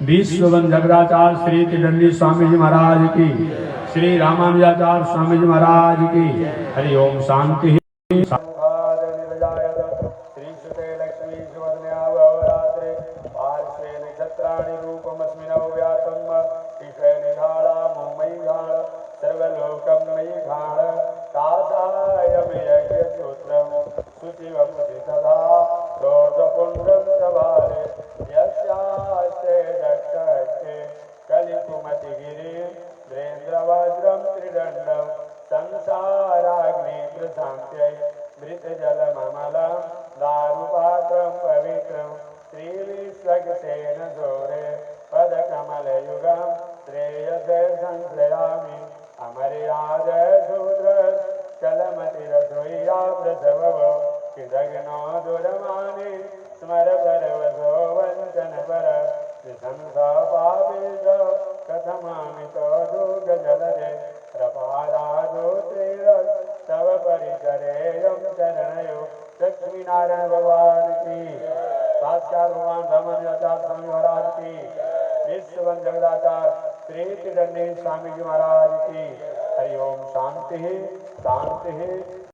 विश्ववन जगदाचार्य श्री त्रिदंडी स्वामी जी महाराज की, श्री रामानुजाचार्य स्वामी जी महाराज की। हरि ओम शांति। लक्ष्मी नारायण भगवान की, साक्षात भगवान रामानुजाचार्य स्वामी महाराज की, विश्ववन जगदाचार्य श्री त्रिदंडी स्वामी जी महाराज की। हरि ओम शांति शांति।